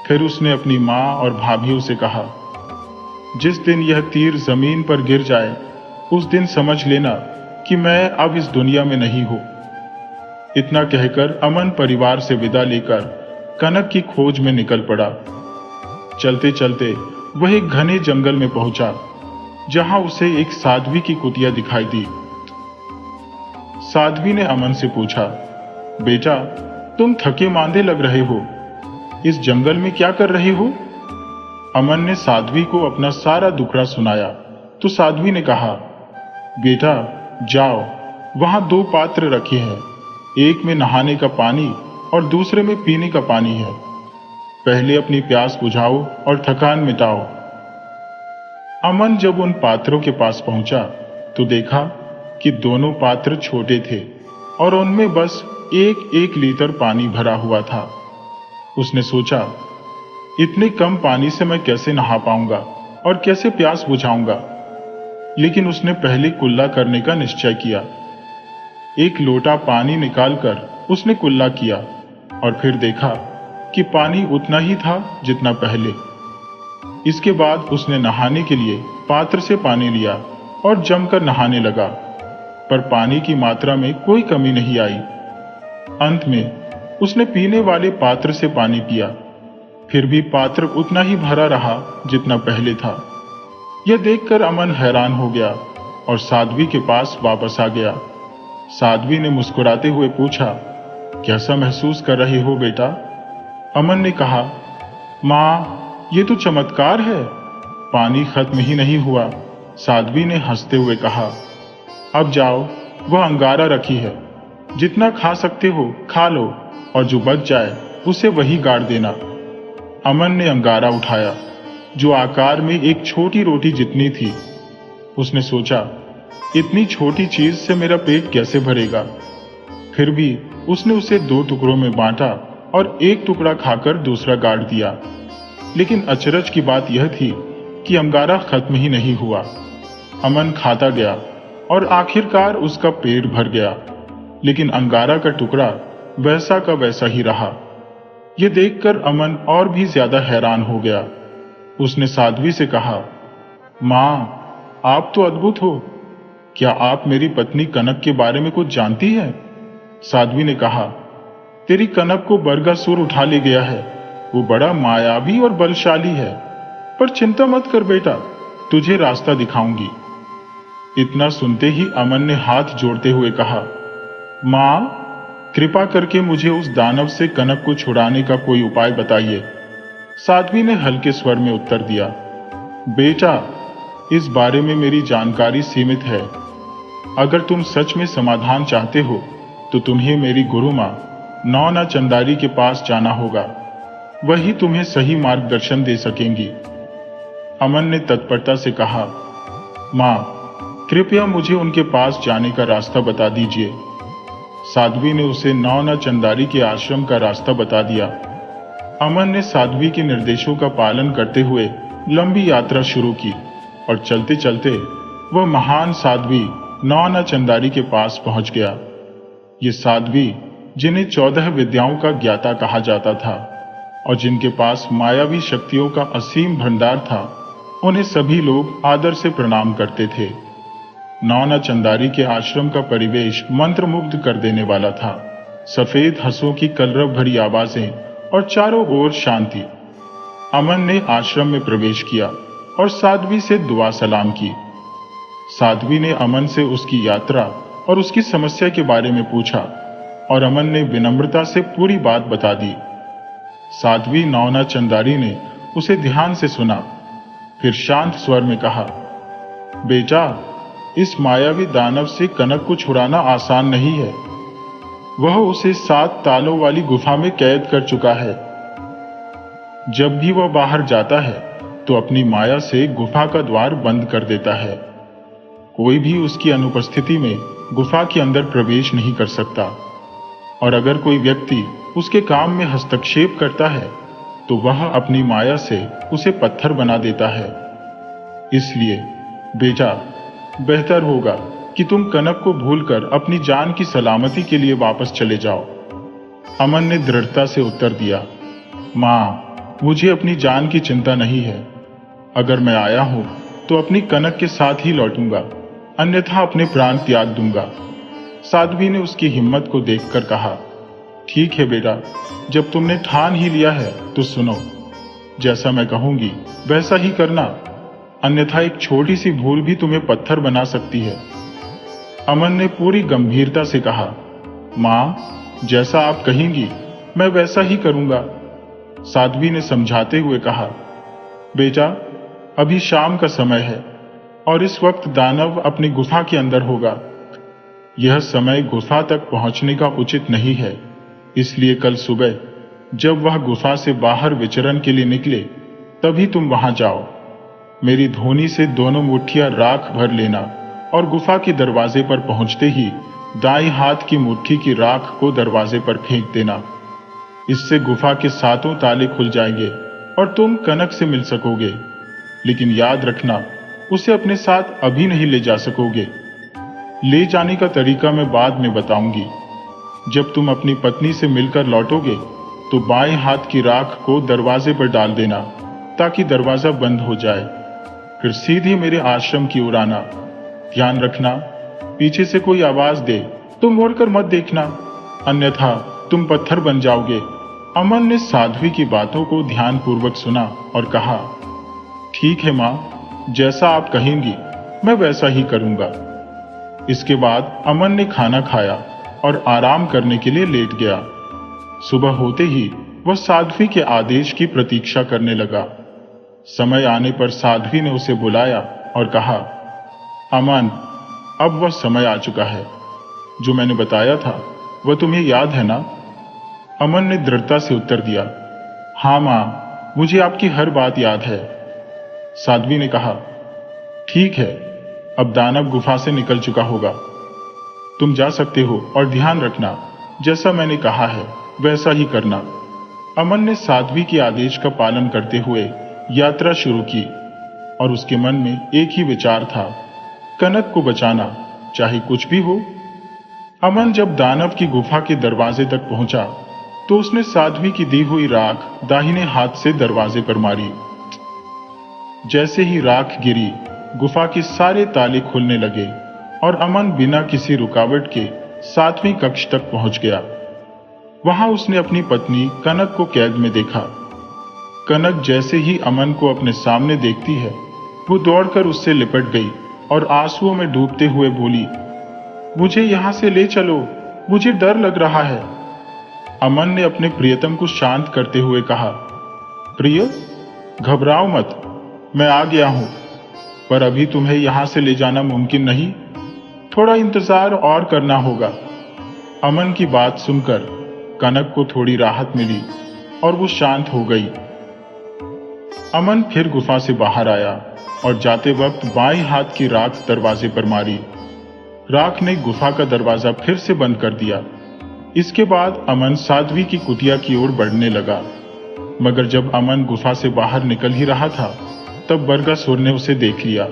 फिर उसने अपनी मां और भाभियों से कहा, जिस दिन यह तीर जमीन पर गिर जाए, उस दिन समझ लेना कि मैं अब इस दुनिया में नहीं हूं। इतना कहकर अमन परिवार से विदा लेकर कनक की खोज में निकल पड़ा। चलते चलते वह एक घने जंगल में पहुंचा, जहां उसे एक साध्वी की कुटिया दिखाई दी। साध्वी ने अमन से पूछा, बेटा, तुम थके मांदे लग रहे हो। इस जंगल में क्या कर रहे हो? अमन ने साध्वी को अपना सारा दुखड़ा सुनाया तो साध्वी ने कहा, बेटा जाओ, वहां 2 पात्र रखे हैं, एक में नहाने का पानी और दूसरे में पीने का पानी है। पहले अपनी प्यास बुझाओ और थकान मिटाओ। अमन जब उन पात्रों के पास पहुंचा तो देखा कि दोनों पात्र छोटे थे और उनमें बस 1-1 लीटर पानी भरा हुआ था। उसने सोचा, इतने कम पानी से मैं कैसे नहा पाऊंगा और कैसे प्यास बुझाऊंगा। लेकिन उसने पहले कुल्ला करने का निश्चय किया। 1 लोटा पानी निकालकर उसने कुल्ला किया और फिर देखा कि पानी उतना ही था जितना पहले। इसके बाद उसने नहाने के लिए पात्र से पानी लिया और जमकर नहाने लगा, पर पानी की मात्रा में कोई कमी नहीं आई। अंत में उसने पीने वाले पात्र से पानी पिया, फिर भी पात्र उतना ही भरा रहा जितना पहले था। यह देखकर अमन हैरान हो गया और साध्वी के पास वापस आ गया। साध्वी ने मुस्कुराते हुए पूछा, कैसा महसूस कर रहे हो बेटा? अमन ने कहा, माँ, ये तो चमत्कार है, पानी खत्म ही नहीं हुआ। साध्वी ने हंसते हुए कहा, अब जाओ, वह अंगारा रखी है, जितना खा सकते हो खा लो और जो बच जाए उसे वही गाड़ देना। अमन ने अंगारा उठाया जो आकार में एक छोटी रोटी जितनी थी। उसने सोचा, इतनी छोटी चीज से मेरा पेट कैसे भरेगा। फिर भी उसने उसे 2 टुकड़ों में बांटा और 1 टुकड़ा खाकर दूसरा गाड़ दिया। लेकिन अचरज की बात यह थी कि अंगारा खत्म ही नहीं हुआ। अमन खाता गया और आखिरकार उसका पेट भर गया, लेकिन अंगारा का टुकड़ा वैसा का वैसा ही रहा। यह देखकर अमन और भी ज्यादा हैरान हो गया। उसने साध्वी से कहा, माँ, आप तो अद्भुत हो, क्या आप मेरी पत्नी कनक के बारे में कुछ जानती है? साध्वी ने कहा, तेरी कनक को बरगासुर उठा ले गया है, वो बड़ा मायावी और बलशाली है, पर चिंता मत कर बेटा, तुझे रास्ता दिखाऊंगी। इतना सुनते ही अमन ने हाथ जोड़ते हुए कहा, माँ, कृपा करके मुझे उस दानव से कनक को छुड़ाने का कोई उपाय बताइए। साध्वी ने हल्के स्वर में उत्तर दिया, बेटा, इस बारे में मेरी जानकारी सीमित है। अगर तुम सच में समाधान चाहते हो तो तुम्हें मेरी गुरु माँ नौना चंदारी के पास जाना होगा, वही तुम्हें सही मार्गदर्शन दे सकेंगी। अमन ने तत्परता से कहा, माँ, कृपया मुझे उनके पास जाने का रास्ता बता दीजिए। साध्वी ने उसे नौना चंदारी के आश्रम का रास्ता बता दिया। अमन ने साध्वी के निर्देशों का पालन करते हुए लंबी यात्रा शुरू की और चलते चलते वह महान साध्वी नौना चंदारी के पास पहुंच गया। ये साध्वी, जिन्हें 14 विद्याओं का ज्ञाता कहा जाता था और जिनके पास मायावी शक्तियों का असीम भंडार था, उन्हें सभी लोग आदर से प्रणाम करते थे। नौना चंदारी के आश्रम का परिवेश मंत्रमुग्ध कर देने वाला था। सफेद हंसों की कलरव भरी आवाजें और चारों ओर शांति। अमन ने आश्रम में प्रवेश किया और साध्वी से दुआ सलाम की। साध्वी ने अमन से उसकी यात्रा और उसकी समस्या के बारे में पूछा और अमन ने विनम्रता से पूरी बात बता दी। साध्वी नौना चंदारी ने उसे ध्यान से सुना, फिर शांत स्वर में कहा, बेटा, इस मायावी दानव से कनक को छुड़ाना आसान नहीं है। वह उसे 7 तालों वाली गुफा में कैद कर चुका है। जब भी वह बाहर जाता है तो अपनी माया से गुफा का द्वार बंद कर देता है। कोई भी उसकी अनुपस्थिति में गुफा के अंदर प्रवेश नहीं कर सकता, और अगर कोई व्यक्ति उसके काम में हस्तक्षेप करता है तो वह अपनी माया से उसे पत्थर बना देता है। इसलिए बेटा, बेहतर होगा कि तुम कनक को भूलकर अपनी जान की सलामती के लिए वापस चले जाओ। अमन ने दृढ़ता से उत्तर दिया, माँ, मुझे अपनी जान की चिंता नहीं है। अगर मैं आया हूं तो अपनी कनक के साथ ही लौटूंगा, अन्यथा अपने प्राण त्याग दूंगा। साध्वी ने उसकी हिम्मत को देखकर कहा, ठीक है बेटा, जब तुमने ठान ही लिया है तो सुनो, जैसा मैं कहूंगी वैसा ही करना, अन्यथा एक छोटी सी भूल भी तुम्हें पत्थर बना सकती है। अमन ने पूरी गंभीरता से कहा, माँ, जैसा आप कहेंगी मैं वैसा ही करूंगा। साध्वी ने समझाते हुए कहा, बेटा, अभी शाम का समय है और इस वक्त दानव अपनी गुफा के अंदर होगा। यह समय गुफा तक पहुंचने का उचित नहीं है, इसलिए कल सुबह जब वह गुफा से बाहर विचरण के लिए निकले तभी तुम वहां जाओ। मेरी धोनी से दोनों मुट्ठियां राख भर लेना और गुफा के दरवाजे पर पहुंचते ही दाईं हाथ की मुट्ठी की राख को दरवाजे पर फेंक देना। इससे गुफा के सातों ताले खुल जाएंगे और तुम कनक से मिल सकोगे। लेकिन याद रखना, उसे अपने साथ अभी नहीं ले जा सकोगे। ले जाने का तरीका मैं बाद में बताऊंगी। जब तुम अपनी पत्नी से मिलकर लौटोगे तो बाएं हाथ की राख को दरवाजे पर डाल देना ताकि दरवाजा बंद हो जाए। फिर सीधे मेरे आश्रम की ओर आना। ध्यान रखना, पीछे से कोई आवाज दे तो मुड़कर मत देखना, अन्यथा तुम पत्थर बन जाओगे। अमन ने साध्वी की बातों को ध्यानपूर्वक सुना और कहा, ठीक है माँ, जैसा आप कहेंगी मैं वैसा ही करूंगा। इसके बाद अमन ने खाना खाया और आराम करने के लिए लेट गया। सुबह होते ही वह साध्वी के आदेश की प्रतीक्षा करने लगा। समय आने पर साध्वी ने उसे बुलाया और कहा, अमन, अब वह समय आ चुका है। जो मैंने बताया था वह तुम्हें याद है ना? अमन ने दृढ़ता से उत्तर दिया, हाँ माँ, मुझे आपकी हर बात याद है। साध्वी ने कहा, ठीक है, अब दानव गुफा से निकल चुका होगा। तुम जा सकते हो और ध्यान रखना, जैसा मैंने कहा है वैसा ही करना। अमन ने साध्वी के आदेश का पालन करते हुए यात्रा शुरू की और उसके मन में एक ही विचार था, कनक को बचाना, चाहे कुछ भी हो। अमन जब दानव की गुफा के दरवाजे तक पहुंचा तो उसने साध्वी की दी हुई राख दाहिने हाथ से दरवाजे पर मारी। जैसे ही राख गिरी, गुफा के सारे ताले खुलने लगे और अमन बिना किसी रुकावट के 7वें कक्ष तक पहुंच गया। वहां उसने अपनी पत्नी कनक को कैद में देखा। कनक जैसे ही अमन को अपने सामने देखती है, वो दौड़कर उससे लिपट गई और आंसुओं में डूबते हुए बोली, मुझे यहां से ले चलो, मुझे डर लग रहा है। अमन ने अपने प्रियतम को शांत करते हुए कहा, प्रिय, घबराओ मत, मैं आ गया हूं, पर अभी तुम्हें यहां से ले जाना मुमकिन नहीं, थोड़ा इंतजार और करना होगा। अमन की बात सुनकर कनक को थोड़ी राहत मिली और वो शांत हो गई। अमन फिर गुफा से बाहर आया और जाते वक्त बाएं हाथ की राख दरवाजे पर मारी। राख ने गुफा का दरवाजा फिर से बंद कर दिया। इसके बाद अमन साध्वी की कुटिया की ओर बढ़ने लगा, मगर जब अमन गुफा से बाहर निकल ही रहा था तब बरगासुर ने उसे देख लिया।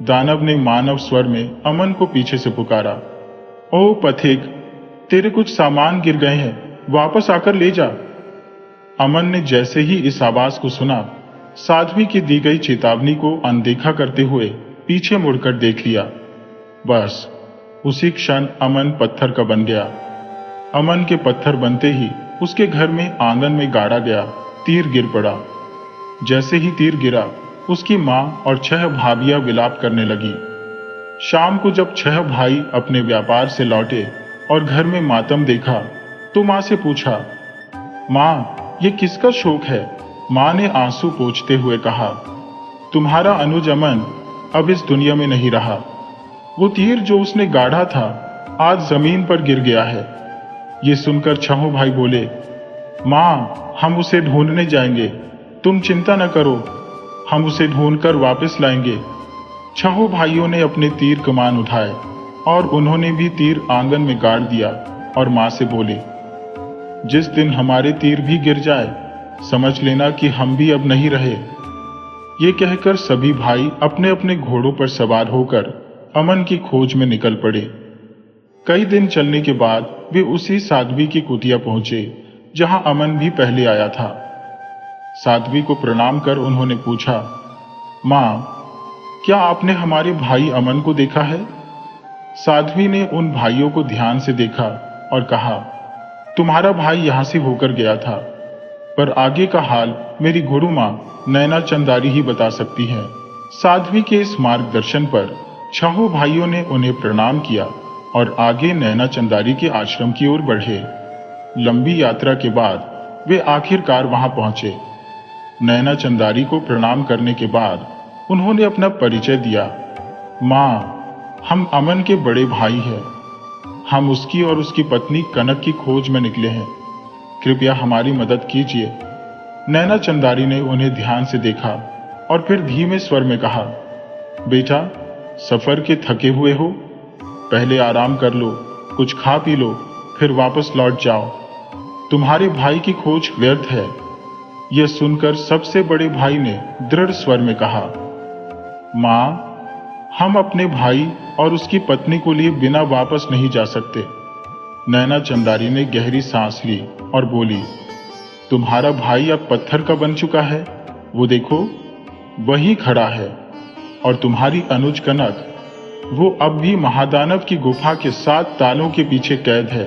दानव ने मानव स्वर में अमन को पीछे से पुकारा, ओ पथिक, तेरे कुछ सामान गिर गए हैं, वापस आकर ले जा। अमन ने जैसे ही इस आवाज को सुना, साध्वी की दी गई चेतावनी को अनदेखा करते हुए पीछे मुड़कर देख लिया। बस उसी क्षण अमन पत्थर का बन गया। अमन के पत्थर बनते ही उसके घर में आंगन में गाड़ा गया तीर गिर पड़ा। जैसे ही तीर गिरा, उसकी मां और 6 भाभियां विलाप करने लगी। शाम को जब 6 भाई अपने व्यापार से लौटे और घर में मातम देखा तो मां से पूछा, मां, ये किसका शोक है? मां ने आंसू पोंछते हुए कहा, तुम्हारा अनुज अमन अब इस दुनिया में नहीं रहा। वो तीर जो उसने गाढ़ा था आज जमीन पर गिर गया है। ये सुनकर 6 भाई बोले, मां, हम उसे ढूंढने जाएंगे, तुम चिंता न करो, हम उसे ढूंढकर वापस लाएंगे। 6 भाइयों ने अपने तीर कमान उठाए और उन्होंने भी तीर आंगन में गाड़ दिया और मां से बोले, जिस दिन हमारे तीर भी गिर जाए समझ लेना कि हम भी अब नहीं रहे। ये कहकर सभी भाई अपने अपने घोड़ों पर सवार होकर अमन की खोज में निकल पड़े। कई दिन चलने के बाद वे उसी साध्वी की कुटिया पहुंचे जहां अमन भी पहले आया था। साध्वी को प्रणाम कर उन्होंने पूछा, मां, क्या आपने हमारे भाई अमन को देखा है? साध्वी ने उन भाइयों को ध्यान से देखा और कहा, तुम्हारा भाई यहां से होकर गया था, पर आगे का हाल मेरी गुरु मां नैना चंदारी ही बता सकती है। साध्वी के इस मार्गदर्शन पर 6 भाइयों ने उन्हें प्रणाम किया और आगे नैना चंदारी के आश्रम की ओर बढ़े। लंबी यात्रा के बाद वे आखिरकार वहां पहुंचे। नैना चंदारी को प्रणाम करने के बाद उन्होंने अपना परिचय दिया। माँ, हम अमन के बड़े भाई हैं। हम उसकी और उसकी पत्नी कनक की खोज में निकले हैं। कृपया हमारी मदद कीजिए। नैना चंदारी ने उन्हें ध्यान से देखा और फिर धीमे स्वर में कहा, बेटा, सफर के थके हुए हो? पहले आराम कर लो, कुछ खा पी लो, फिर वापस लौट जाओ। तुम्हारे भाई की खोज व्यर्थ है। यह सुनकर सबसे बड़े भाई ने दृढ़ स्वर में कहा, माँ, हम अपने भाई और उसकी पत्नी को लिए बिना वापस नहीं जा सकते। नैना चंदारी ने गहरी सांस ली और बोली, तुम्हारा भाई अब पत्थर का बन चुका है। वो देखो, वही खड़ा है। और तुम्हारी अनुज कनक, वो अब भी महादानव की गुफा के 7 तालों के पीछे कैद है।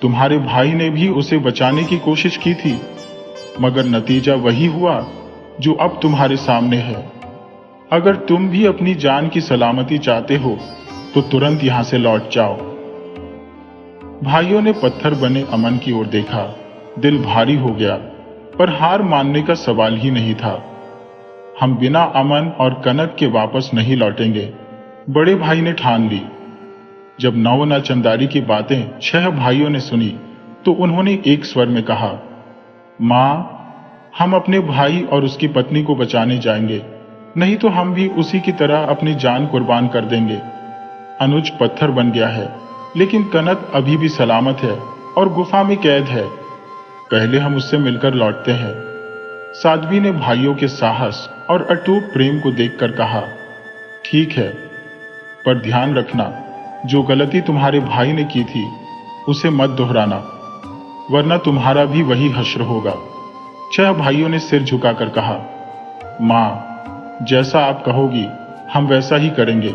तुम्हारे भाई ने भी उसे बचाने की कोशिश की थी, मगर नतीजा वही हुआ जो अब तुम्हारे सामने है। अगर तुम भी अपनी जान की सलामती चाहते हो तो तुरंत यहां से लौट जाओ। भाइयों ने पत्थर बने अमन की ओर देखा। दिल भारी हो गया, पर हार मानने का सवाल ही नहीं था। हम बिना अमन और कनक के वापस नहीं लौटेंगे, बड़े भाई ने ठान ली। जब नवना चंदारी की बातें 6 भाइयों ने सुनी तो उन्होंने एक स्वर में कहा, माँ, हम अपने भाई और उसकी पत्नी को बचाने जाएंगे, नहीं तो हम भी उसी की तरह अपनी जान कुर्बान कर देंगे। अनुज पत्थर बन गया है, लेकिन कनक अभी भी सलामत है और गुफा में कैद है। पहले हम उससे मिलकर लौटते हैं। साध्वी ने भाइयों के साहस और अटूट प्रेम को देखकर कहा, ठीक है, पर ध्यान रखना, जो गलती तुम्हारे भाई ने की थी उसे मत दोहराना, वरना तुम्हारा भी वही हश्र होगा। 6 भाइयों ने सिर झुकाकर कहा, माँ, जैसा आप कहोगी हम वैसा ही करेंगे।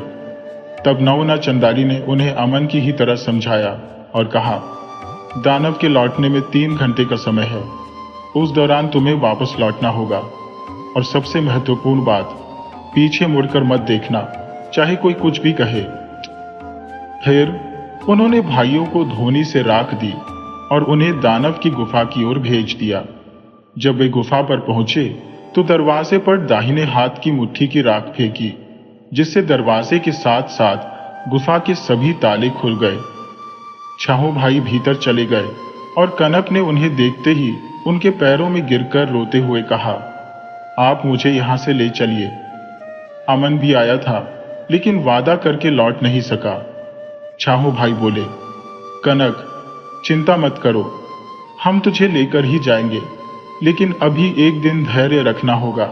तब नवना चंदारी ने उन्हें अमन की ही तरह समझाया और कहा, दानव के लौटने में 3 घंटे का समय है। उस दौरान तुम्हें वापस लौटना होगा। और सबसे महत्वपूर्ण बात, पीछे मुड़कर मत देखना, चाहे कोई कुछ भी कहे। फिर उन्होंने भाइयों को धोनी से राख दी और उन्हें दानव की गुफा की ओर भेज दिया। जब वे गुफा पर पहुंचे तो दरवाजे पर दाहिने हाथ की मुट्ठी की राख फेंकी, जिससे दरवाजे के साथ साथ गुफा के सभी ताले खुल गए। 6 भाई भीतर चले गए और कनक ने उन्हें देखते ही उनके पैरों में गिरकर रोते हुए कहा, आप मुझे यहां से ले चलिए। अमन भी आया था, लेकिन वादा करके लौट नहीं सका। 6 भाई बोले, कनक, चिंता मत करो, हम तुझे लेकर ही जाएंगे, लेकिन अभी एक दिन धैर्य रखना होगा।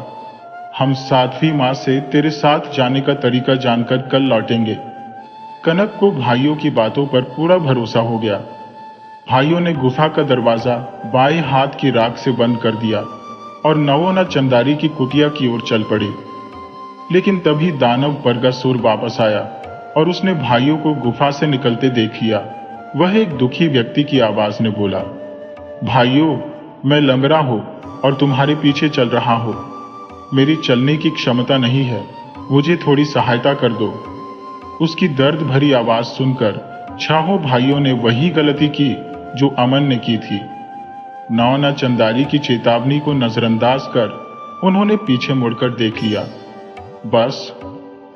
हम साध्वी माँ से तेरे साथ जाने का तरीका जानकर कल लौटेंगे। कनक को भाइयों की बातों पर पूरा भरोसा हो गया। भाइयों ने गुफा का दरवाजा बाएं हाथ की राख से बंद कर दिया और नवोना चंदारी की कुटिया की ओर चल पड़े। लेकिन तभी दानव बरगासुर वापस आया और उसने भाइयों को गुफा से निकलते देख लिया। वह एक दुखी व्यक्ति की आवाज में बोला, भाइयों, मैं लंगड़ा हूं और तुम्हारे पीछे चल रहा हूं। मेरी चलने की क्षमता नहीं है, मुझे थोड़ी सहायता कर दो। उसकी दर्द भरी आवाज सुनकर 6 भाइयों ने वही गलती की जो अमन ने की थी। नवना चंदारी की चेतावनी को नजरअंदाज कर उन्होंने पीछे मुड़कर देख लिया। बस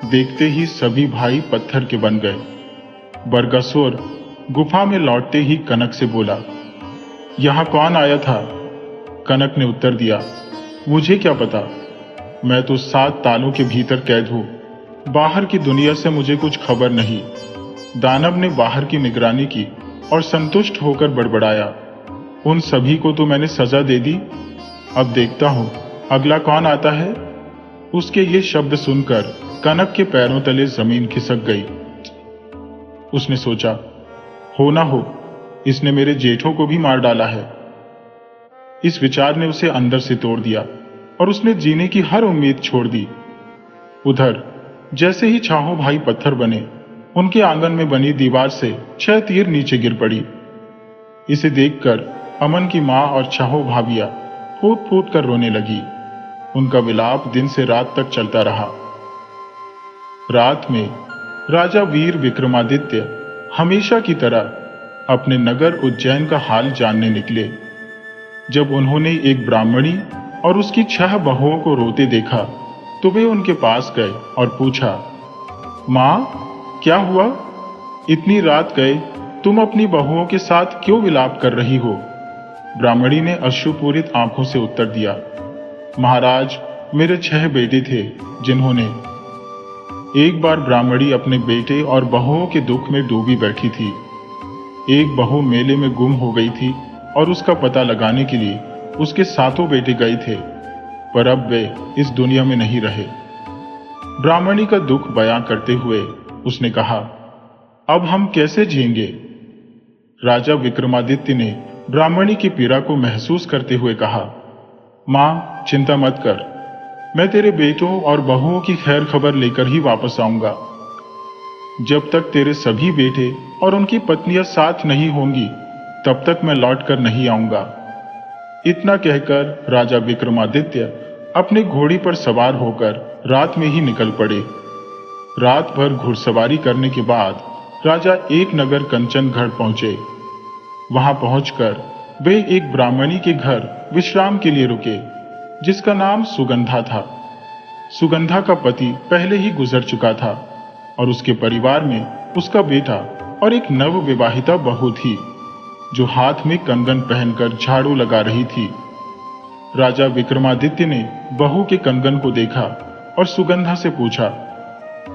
देखते ही सभी भाई पत्थर के बन गए। बरगासुर गुफा में लौटते ही कनक से बोला, यहां कौन आया था? कनक ने उत्तर दिया, मुझे क्या पता, मैं तो 7 तालों के भीतर कैद हूं। बाहर की दुनिया से मुझे कुछ खबर नहीं। दानव ने बाहर की निगरानी की और संतुष्ट होकर बड़बड़ाया, उन सभी को तो मैंने सजा दे दी, अब देखता हूं अगला कौन आता है। उसके ये शब्द सुनकर कनक के पैरों तले जमीन खिसक गई। उसने सोचा, हो ना हो इसने मेरे जेठों को भी मार डाला है। इस विचार ने उसे अंदर से तोड़ दिया और उसने जीने की हर उम्मीद छोड़ दी। उधर जैसे ही 6 भाई पत्थर बने, उनके आंगन में बनी दीवार से 6 तीर नीचे गिर पड़ी। इसे देखकर अमन की मां और 6 भाभियां फूट फूट कर रोने लगी। उनका विलाप दिन से रात तक चलता रहा। रात में राजा वीर विक्रमादित्य हमेशा की तरह अपने नगर उज्जैन का हाल जानने निकले। जब उन्होंने एक ब्राह्मणी और उसकी 6 बहुओं को रोते देखा तो वे उनके पास गए और पूछा, माँ, क्या हुआ? इतनी रात गए तुम अपनी बहुओं के साथ क्यों विलाप कर रही हो? ब्राह्मणी ने अश्रुपूरित आंखों से उत्तर दिया, महाराज, मेरे 6 बेटे थे जिन्होंने। एक बार ब्राह्मणी अपने बेटे और बहुओं के दुख में डूबी बैठी थी। एक बहू मेले में गुम हो गई थी और उसका पता लगाने के लिए उसके 7 बेटे गए थे, पर अब वे इस दुनिया में नहीं रहे। ब्राह्मणी का दुख बयां करते हुए उसने कहा, अब हम कैसे जिएंगे? राजा विक्रमादित्य ने ब्राह्मणी की पीड़ा को महसूस करते हुए कहा, मां, चिंता मत कर, मैं तेरे बेटों और बहुओं की खैर खबर लेकर ही वापस आऊंगा। जब तक तेरे सभी बेटे और उनकी पत्नियां साथ नहीं होंगी तब तक मैं लौट कर नहीं आऊंगा। इतना कहकर राजा विक्रमादित्य अपने घोड़ी पर सवार होकर रात में ही निकल पड़े। रात भर घुड़सवारी करने के बाद राजा एक नगर कंचनगढ़ पहुंचे। वहां पहुंचकर वे एक ब्राह्मणी के घर विश्राम के लिए रुके, जिसका नाम सुगंधा था। सुगंधा का पति पहले ही गुजर चुका था और उसके परिवार में उसका बेटा और एक नव विवाहिता बहू थी, जो हाथ में कंगन पहनकर झाड़ू लगा रही थी। राजा विक्रमादित्य ने बहू के कंगन को देखा और सुगंधा से पूछा,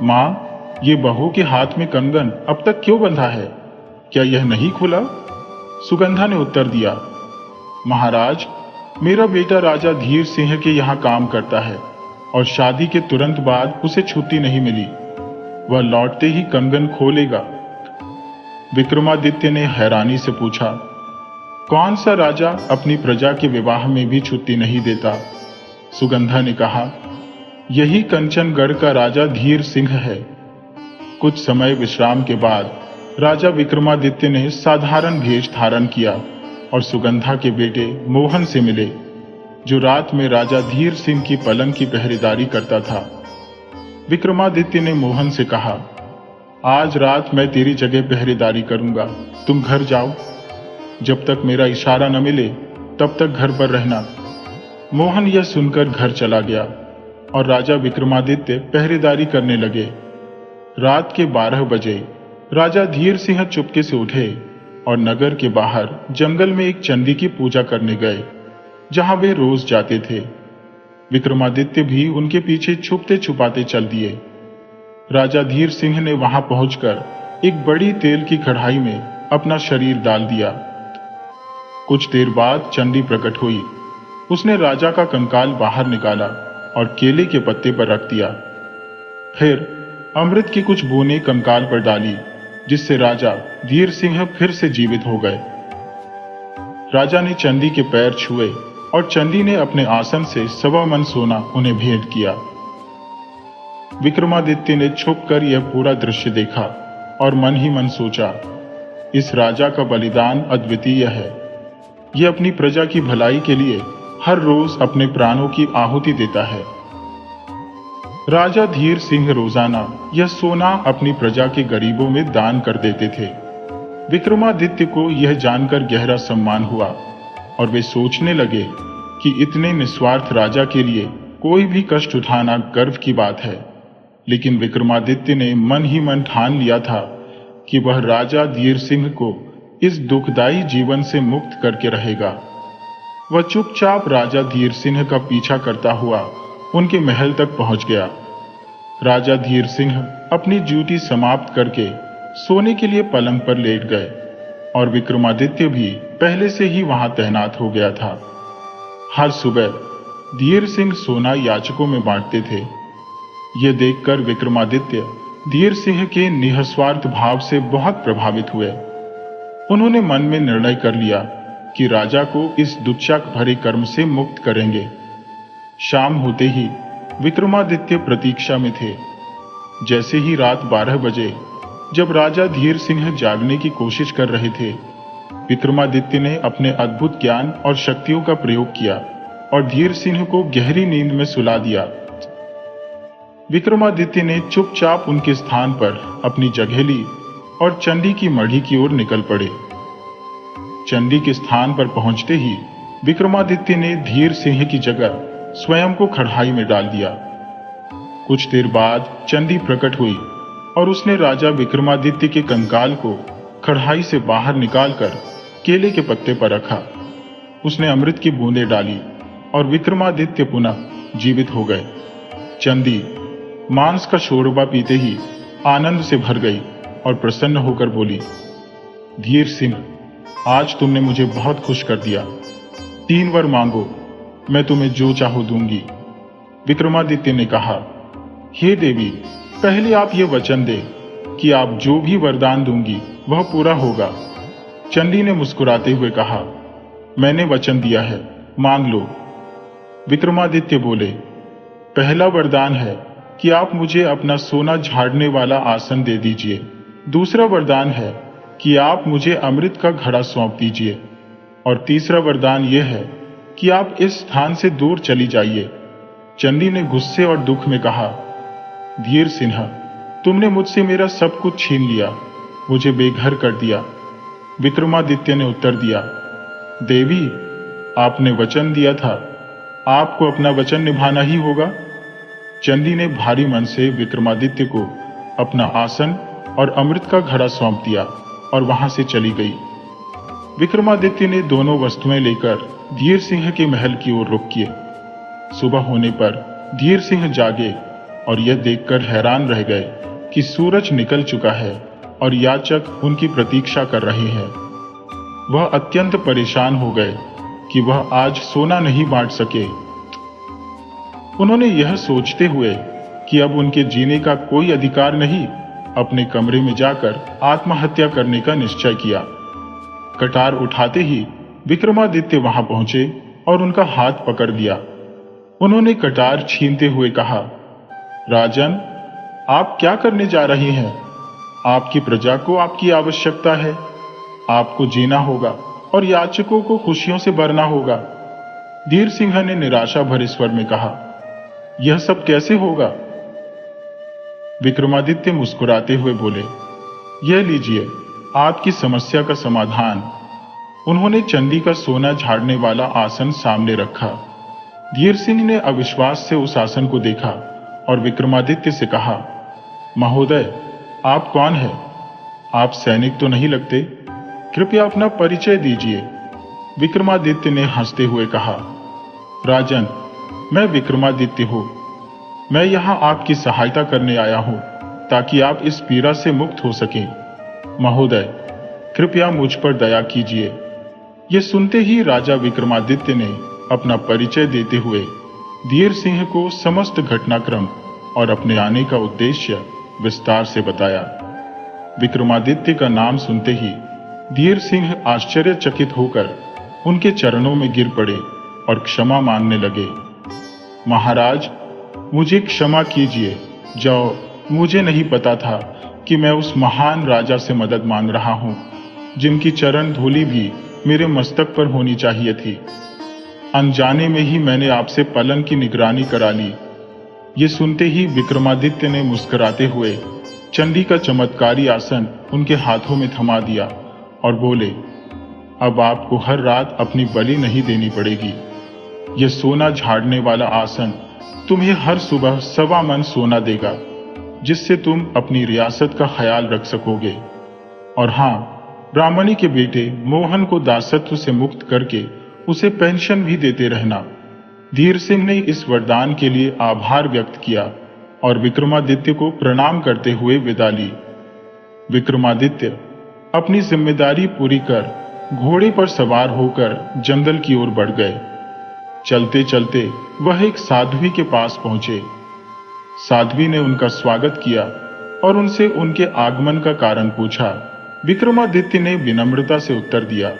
मां, ये बहू के हाथ में कंगन अब तक क्यों बंधा है? क्या यह नहीं खुला? सुगंधा ने उत्तर दिया, महाराज, मेरा बेटा राजा धीर सिंह के यहाँ काम करता है और शादी के तुरंत बाद उसे छुट्टी नहीं मिली। वह लौटते ही कंगन खोलेगा। विक्रमादित्य ने हैरानी से पूछा, कौन सा राजा अपनी प्रजा के विवाह में भी छुट्टी नहीं देता? सुगंधा ने कहा, यही कंचनगढ़ का राजा धीर सिंह है। कुछ समय विश्राम के बाद राजा विक्रमादित्य ने साधारण भेष धारण किया और सुगंधा के बेटे मोहन से मिले, जो रात में राजा धीर सिंह की पलंग की पहरेदारी करता था। विक्रमादित्य ने मोहन से कहा, आज रात मैं तेरी जगह पहरेदारी करूंगा, तुम घर जाओ। जब तक मेरा इशारा न मिले तब तक घर पर रहना। मोहन यह सुनकर घर चला गया और राजा विक्रमादित्य पहरेदारी करने लगे। रात के 12 बजे राजा धीर सिंह चुपके से उठे और नगर के बाहर जंगल में एक चंडी की पूजा करने गए, जहां वे रोज जाते थे। विक्रमादित्य भी उनके पीछे छुपते छुपाते चल दिए। राजा धीर सिंह ने वहां पहुंचकर एक बड़ी तेल की कढ़ाई में अपना शरीर डाल दिया। कुछ देर बाद चंडी प्रकट हुई। उसने राजा का कंकाल बाहर निकाला और केले के पत्ते पर रख दिया। फिर अमृत की कुछ बूंदें कंकाल पर डाली, जिससे राजा धीर सिंह फिर से जीवित हो गए। राजा ने चंडी के पैर छुए और चंडी ने अपने आसन से 1.25 मन सोना उन्हें भेंट किया। विक्रमादित्य ने छुपकर यह पूरा दृश्य देखा और मन ही मन सोचा, इस राजा का बलिदान अद्वितीय है। यह अपनी प्रजा की भलाई के लिए हर रोज अपने प्राणों की आहुति देता है। राजा धीर सिंह रोजाना यह सोना अपनी प्रजा के गरीबों में दान कर देते थे। विक्रमादित्य को यह जानकर गहरा सम्मान हुआ और वे सोचने लगे कि इतने निस्वार्थ राजा के लिए कोई भी कष्ट उठाना गर्व की बात है। लेकिन विक्रमादित्य ने मन ही मन ठान लिया था कि वह राजा धीर सिंह को इस दुखदायी जीवन से मुक्त करके रहेगा। वह चुपचाप राजा धीर सिंह का पीछा करता हुआ उनके महल तक पहुंच गया। राजा धीर सिंह अपनी ड्यूटी समाप्त करके सोने के लिए पलंग पर लेट गए और विक्रमादित्य भी पहले से ही वहां तैनात हो गया था। हर सुबह धीर सिंह सोना याचकों में बांटते थे। यह देखकर विक्रमादित्य धीर सिंह के निस्वार्थ भाव से बहुत प्रभावित हुए। उन्होंने मन में निर्णय कर लिया कि राजा को इस दुष्चक भरे कर्म से मुक्त करेंगे। शाम होते ही विक्रमादित्य प्रतीक्षा में थे। जैसे ही रात 12 बजे, जब राजा धीर सिंह जागने की कोशिश कर रहे थे, विक्रमादित्य ने अपने अद्भुत ज्ञान और शक्तियों का प्रयोग किया और धीर सिंह को गहरी नींद में सुला दिया। विक्रमादित्य ने चुपचाप उनके स्थान पर अपनी जगह ली और चंडी की मढ़ी की ओर निकल पड़े। चंडी के स्थान पर पहुंचते ही विक्रमादित्य ने धीर सिंह की जगह स्वयं को कढ़ाई में डाल दिया। कुछ देर बाद चंदी प्रकट हुई और उसने राजा विक्रमादित्य के कंकाल को कढ़ाई से बाहर निकालकर केले के पत्ते पर रखा। उसने अमृत की बूंदें डाली और विक्रमादित्य पुनः जीवित हो गए। चंदी मांस का शोरबा पीते ही आनंद से भर गई और प्रसन्न होकर बोली, धीर सिंह, आज तुमने मुझे बहुत खुश कर दिया। 3 वर मांगो, मैं तुम्हें जो चाहो दूंगी। विक्रमादित्य ने कहा, हे देवी, पहले आप ये वचन दे कि आप जो भी वरदान दूंगी वह पूरा होगा। चंदी ने मुस्कुराते हुए कहा, मैंने वचन दिया है, मांग लो। विक्रमादित्य बोले, पहला वरदान है कि आप मुझे अपना सोना झाड़ने वाला आसन दे दीजिए। दूसरा वरदान है कि आप मुझे अमृत का घड़ा सौंप दीजिए। और तीसरा वरदान यह है कि आप इस स्थान से दूर चली जाइए। चंदी ने गुस्से और दुख में कहा, धीर सिन्हा, तुमने मुझसे मेरा सब कुछ छीन लिया, मुझे बेघर कर दिया। विक्रमादित्य ने उत्तर दिया, देवी, आपने वचन दिया था, आपको अपना वचन निभाना ही होगा। चंदी ने भारी मन से विक्रमादित्य को अपना आसन और अमृत का घड़ा सौंप दिया और वहां से चली गई। विक्रमादित्य ने दोनों वस्तुएं लेकर धीर सिंह के महल की ओर रुख किए। सुबह होने पर धीर सिंह जागे और यह देखकर हैरान रह गए कि सूरज निकल चुका है और याचक उनकी प्रतीक्षा कर रहे हैं। वह अत्यंत परेशान हो गए कि वह आज सोना नहीं बांट सके। उन्होंने यह सोचते हुए कि अब उनके जीने का कोई अधिकार नहीं, अपने कमरे में जाकर आत्महत्या करने का निश्चय किया। कटार उठाते ही विक्रमादित्य वहां पहुंचे और उनका हाथ पकड़ लिया। उन्होंने कटार छीनते हुए कहा, राजन, आप क्या करने जा रहे हैं? आपकी प्रजा को आपकी आवश्यकता है। आपको जीना होगा और याचकों को खुशियों से भरना होगा। धीर सिंह ने निराशा भरे स्वर में कहा, यह सब कैसे होगा? विक्रमादित्य मुस्कुराते हुए बोले, यह लीजिए आपकी समस्या का समाधान। उन्होंने चंदी का सोना झाड़ने वाला आसन सामने रखा। धीर सिंह ने अविश्वास से उस आसन को देखा और विक्रमादित्य से कहा, महोदय, आप कौन हैं? आप सैनिक तो नहीं लगते, कृपया अपना परिचय दीजिए। विक्रमादित्य ने हंसते हुए कहा, राजन, मैं विक्रमादित्य हूं। मैं यहां आपकी सहायता करने आया हूं ताकि आप इस पीड़ा से मुक्त हो सकें। महोदय, कृपया मुझ पर दया कीजिए। यह सुनते ही राजा विक्रमादित्य ने अपना परिचय देते हुए धीर सिंह को समस्त घटनाक्रम और अपने आने का उद्देश्य विस्तार से बताया। विक्रमादित्य का नाम सुनते ही धीर सिंह आश्चर्यचकित होकर उनके चरणों में गिर पड़े और क्षमा मांगने लगे। महाराज, मुझे क्षमा कीजिए, जाओ, मुझे नहीं पता था कि मैं उस महान राजा से मदद मांग रहा हूं, जिनकी चरण धूलि भी मेरे मस्तक पर होनी चाहिए थी। अनजाने में ही मैंने आपसे पलंग की निगरानी करा ली। ये सुनते ही विक्रमादित्य ने मुस्कुराते हुए चंदी का चमत्कारी आसन उनके हाथों में थमा दिया और बोले, अब आपको हर रात अपनी बलि नहीं देनी पड़ेगी। यह सोना झाड़ने वाला आसन तुम्हें हर सुबह 1.25 मन सोना देगा, जिससे तुम अपनी रियासत का ख्याल रख सकोगे। और हां, ब्राह्मणी के बेटे मोहन को दासत्व से मुक्त करके उसे पेंशन भी देते रहना। धीर सिंह ने इस वरदान के लिए आभार व्यक्त किया और विक्रमादित्य को प्रणाम करते हुए विदा ली। विक्रमादित्य अपनी जिम्मेदारी पूरी कर घोड़े पर सवार होकर जंगल की ओर बढ़ गए। चलते चलते वह एक साध्वी के पास पहुंचे। साध्वी ने उनका स्वागत किया और उनसे उनके आगमन का कारण पूछा। विक्रमादित्य ने विनम्रता से उत्तर दिया,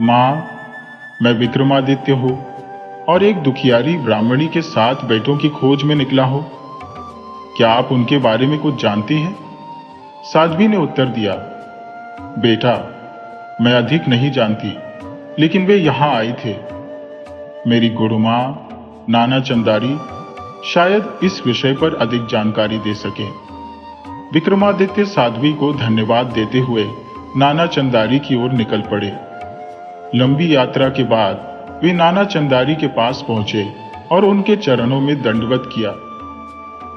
मां, मैं विक्रमादित्य हूं और एक दुखियारी ब्राह्मणी के 7 बेटों की खोज में निकला हूं। क्या आप उनके बारे में कुछ जानती हैं? साध्वी ने उत्तर दिया, बेटा, मैं अधिक नहीं जानती, लेकिन वे यहां आए थे। मेरी गुरुमा नाना चंदारी शायद इस विषय पर अधिक जानकारी दे सके। विक्रमादित्य साध्वी को धन्यवाद देते हुए नाना चंदारी की ओर निकल पड़े। लंबी यात्रा के बाद वे नाना चंदारी के पास पहुंचे और उनके चरणों में दंडवत किया।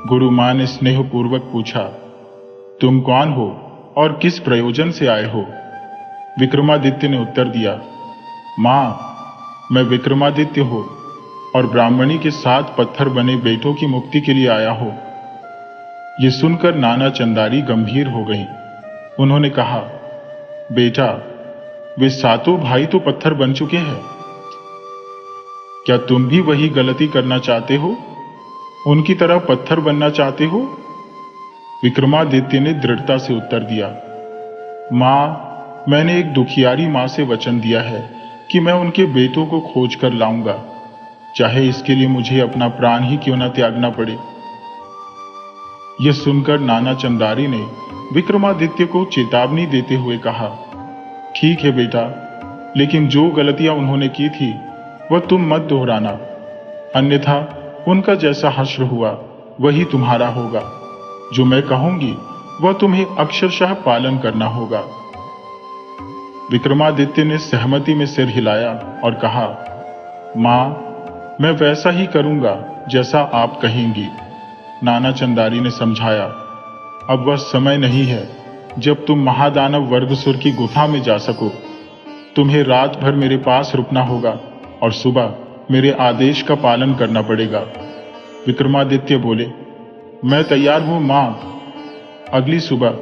गुरु मां ने स्नेहपूर्वक पूछा, तुम कौन हो और किस प्रयोजन से आए हो? विक्रमादित्य ने उत्तर दिया, मां, मैं विक्रमादित्य हूं और ब्राह्मणी के 7 पत्थर बने बेटों की मुक्ति के लिए आया हूं। ये सुनकर नाना चंदारी गंभीर हो गईं। उन्होंने कहा, बेटा, वे 7 भाई तो पत्थर बन चुके हैं। क्या तुम भी वही गलती करना चाहते हो? उनकी तरह पत्थर बनना चाहते हो? विक्रमादित्य ने दृढ़ता से उत्तर दिया, मां, मैंने एक दुखियारी मां से वचन दिया है कि मैं उनके बेटों को खोज कर लाऊंगा, चाहे इसके लिए मुझे अपना प्राण ही क्यों न त्यागना पड़े। यह सुनकर नाना चंदारी ने विक्रमादित्य को चेतावनी देते हुए कहा, ठीक है बेटा, लेकिन जो गलतियां उन्होंने की थी वह तुम मत दोहराना, अन्यथा उनका जैसा हश्र हुआ वही तुम्हारा होगा। जो मैं कहूंगी वह तुम्हें अक्षरशः पालन करना होगा। विक्रमादित्य ने सहमति में सिर हिलाया और कहा, मां, मैं वैसा ही करूंगा जैसा आप कहेंगी। नाना चंदारी ने समझाया, अब वह समय नहीं है जब तुम महादानव वर्गसुर की गुफा में जा सको। तुम्हें रात भर मेरे पास रुकना होगा और सुबह मेरे आदेश का पालन करना पड़ेगा। विक्रमादित्य बोले, मैं तैयार हूं मां। अगली सुबह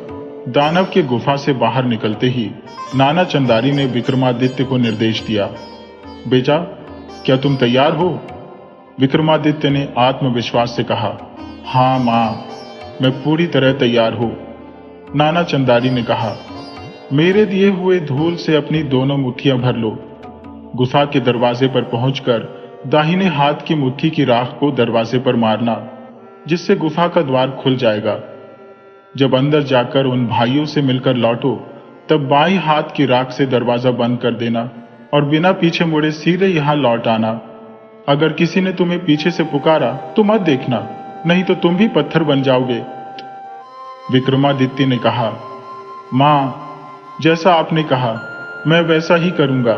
दानव के गुफा से बाहर निकलते ही नाना चंदारी ने विक्रमादित्य को निर्देश दिया, बेटा, क्या तुम तैयार हो? विक्रमादित्य ने आत्मविश्वास से कहा, हां मां, मैं पूरी तरह तैयार हूं। नाना चंदारी ने कहा, मेरे दिए हुए धूल से अपनी दोनों मुट्ठियां भर लो। गुफा के दरवाजे पर पहुंचकर दाहिने हाथ की मुट्ठी की राख को दरवाजे पर मारना, जिससे गुफा का द्वार खुल जाएगा। जब अंदर जाकर उन भाइयों से मिलकर लौटो, तब बाईं हाथ की राख से दरवाजा बंद कर देना और बिना पीछे मुड़े सीधे यहां लौट आना। अगर किसी ने तुम्हें पीछे से पुकारा तो मत देखना, नहीं तो तुम भी पत्थर बन जाओगे। विक्रमादित्य ने कहा, मां, जैसा आपने कहा मैं वैसा ही करूंगा।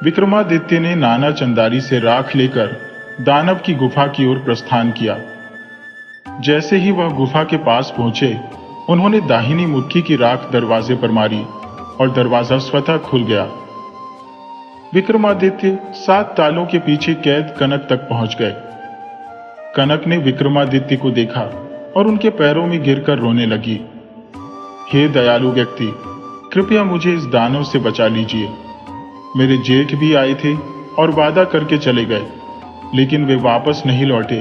विक्रमादित्य ने नाना चंदारी से राख लेकर दानव की गुफा की ओर प्रस्थान किया। जैसे ही वह गुफा के पास पहुंचे, उन्होंने दाहिनी मुट्ठी की राख दरवाजे पर मारी और दरवाजा स्वतः खुल गया। विक्रमादित्य 7 तालों के पीछे कैद कनक तक पहुंच गए। कनक ने विक्रमादित्य को देखा और उनके पैरों में गिरकर रोने लगी। हे दयालु व्यक्ति, कृपया मुझे इस दानव से बचा लीजिए। मेरे जेठ भी आए थे और वादा करके चले गए, लेकिन वे वापस नहीं लौटे।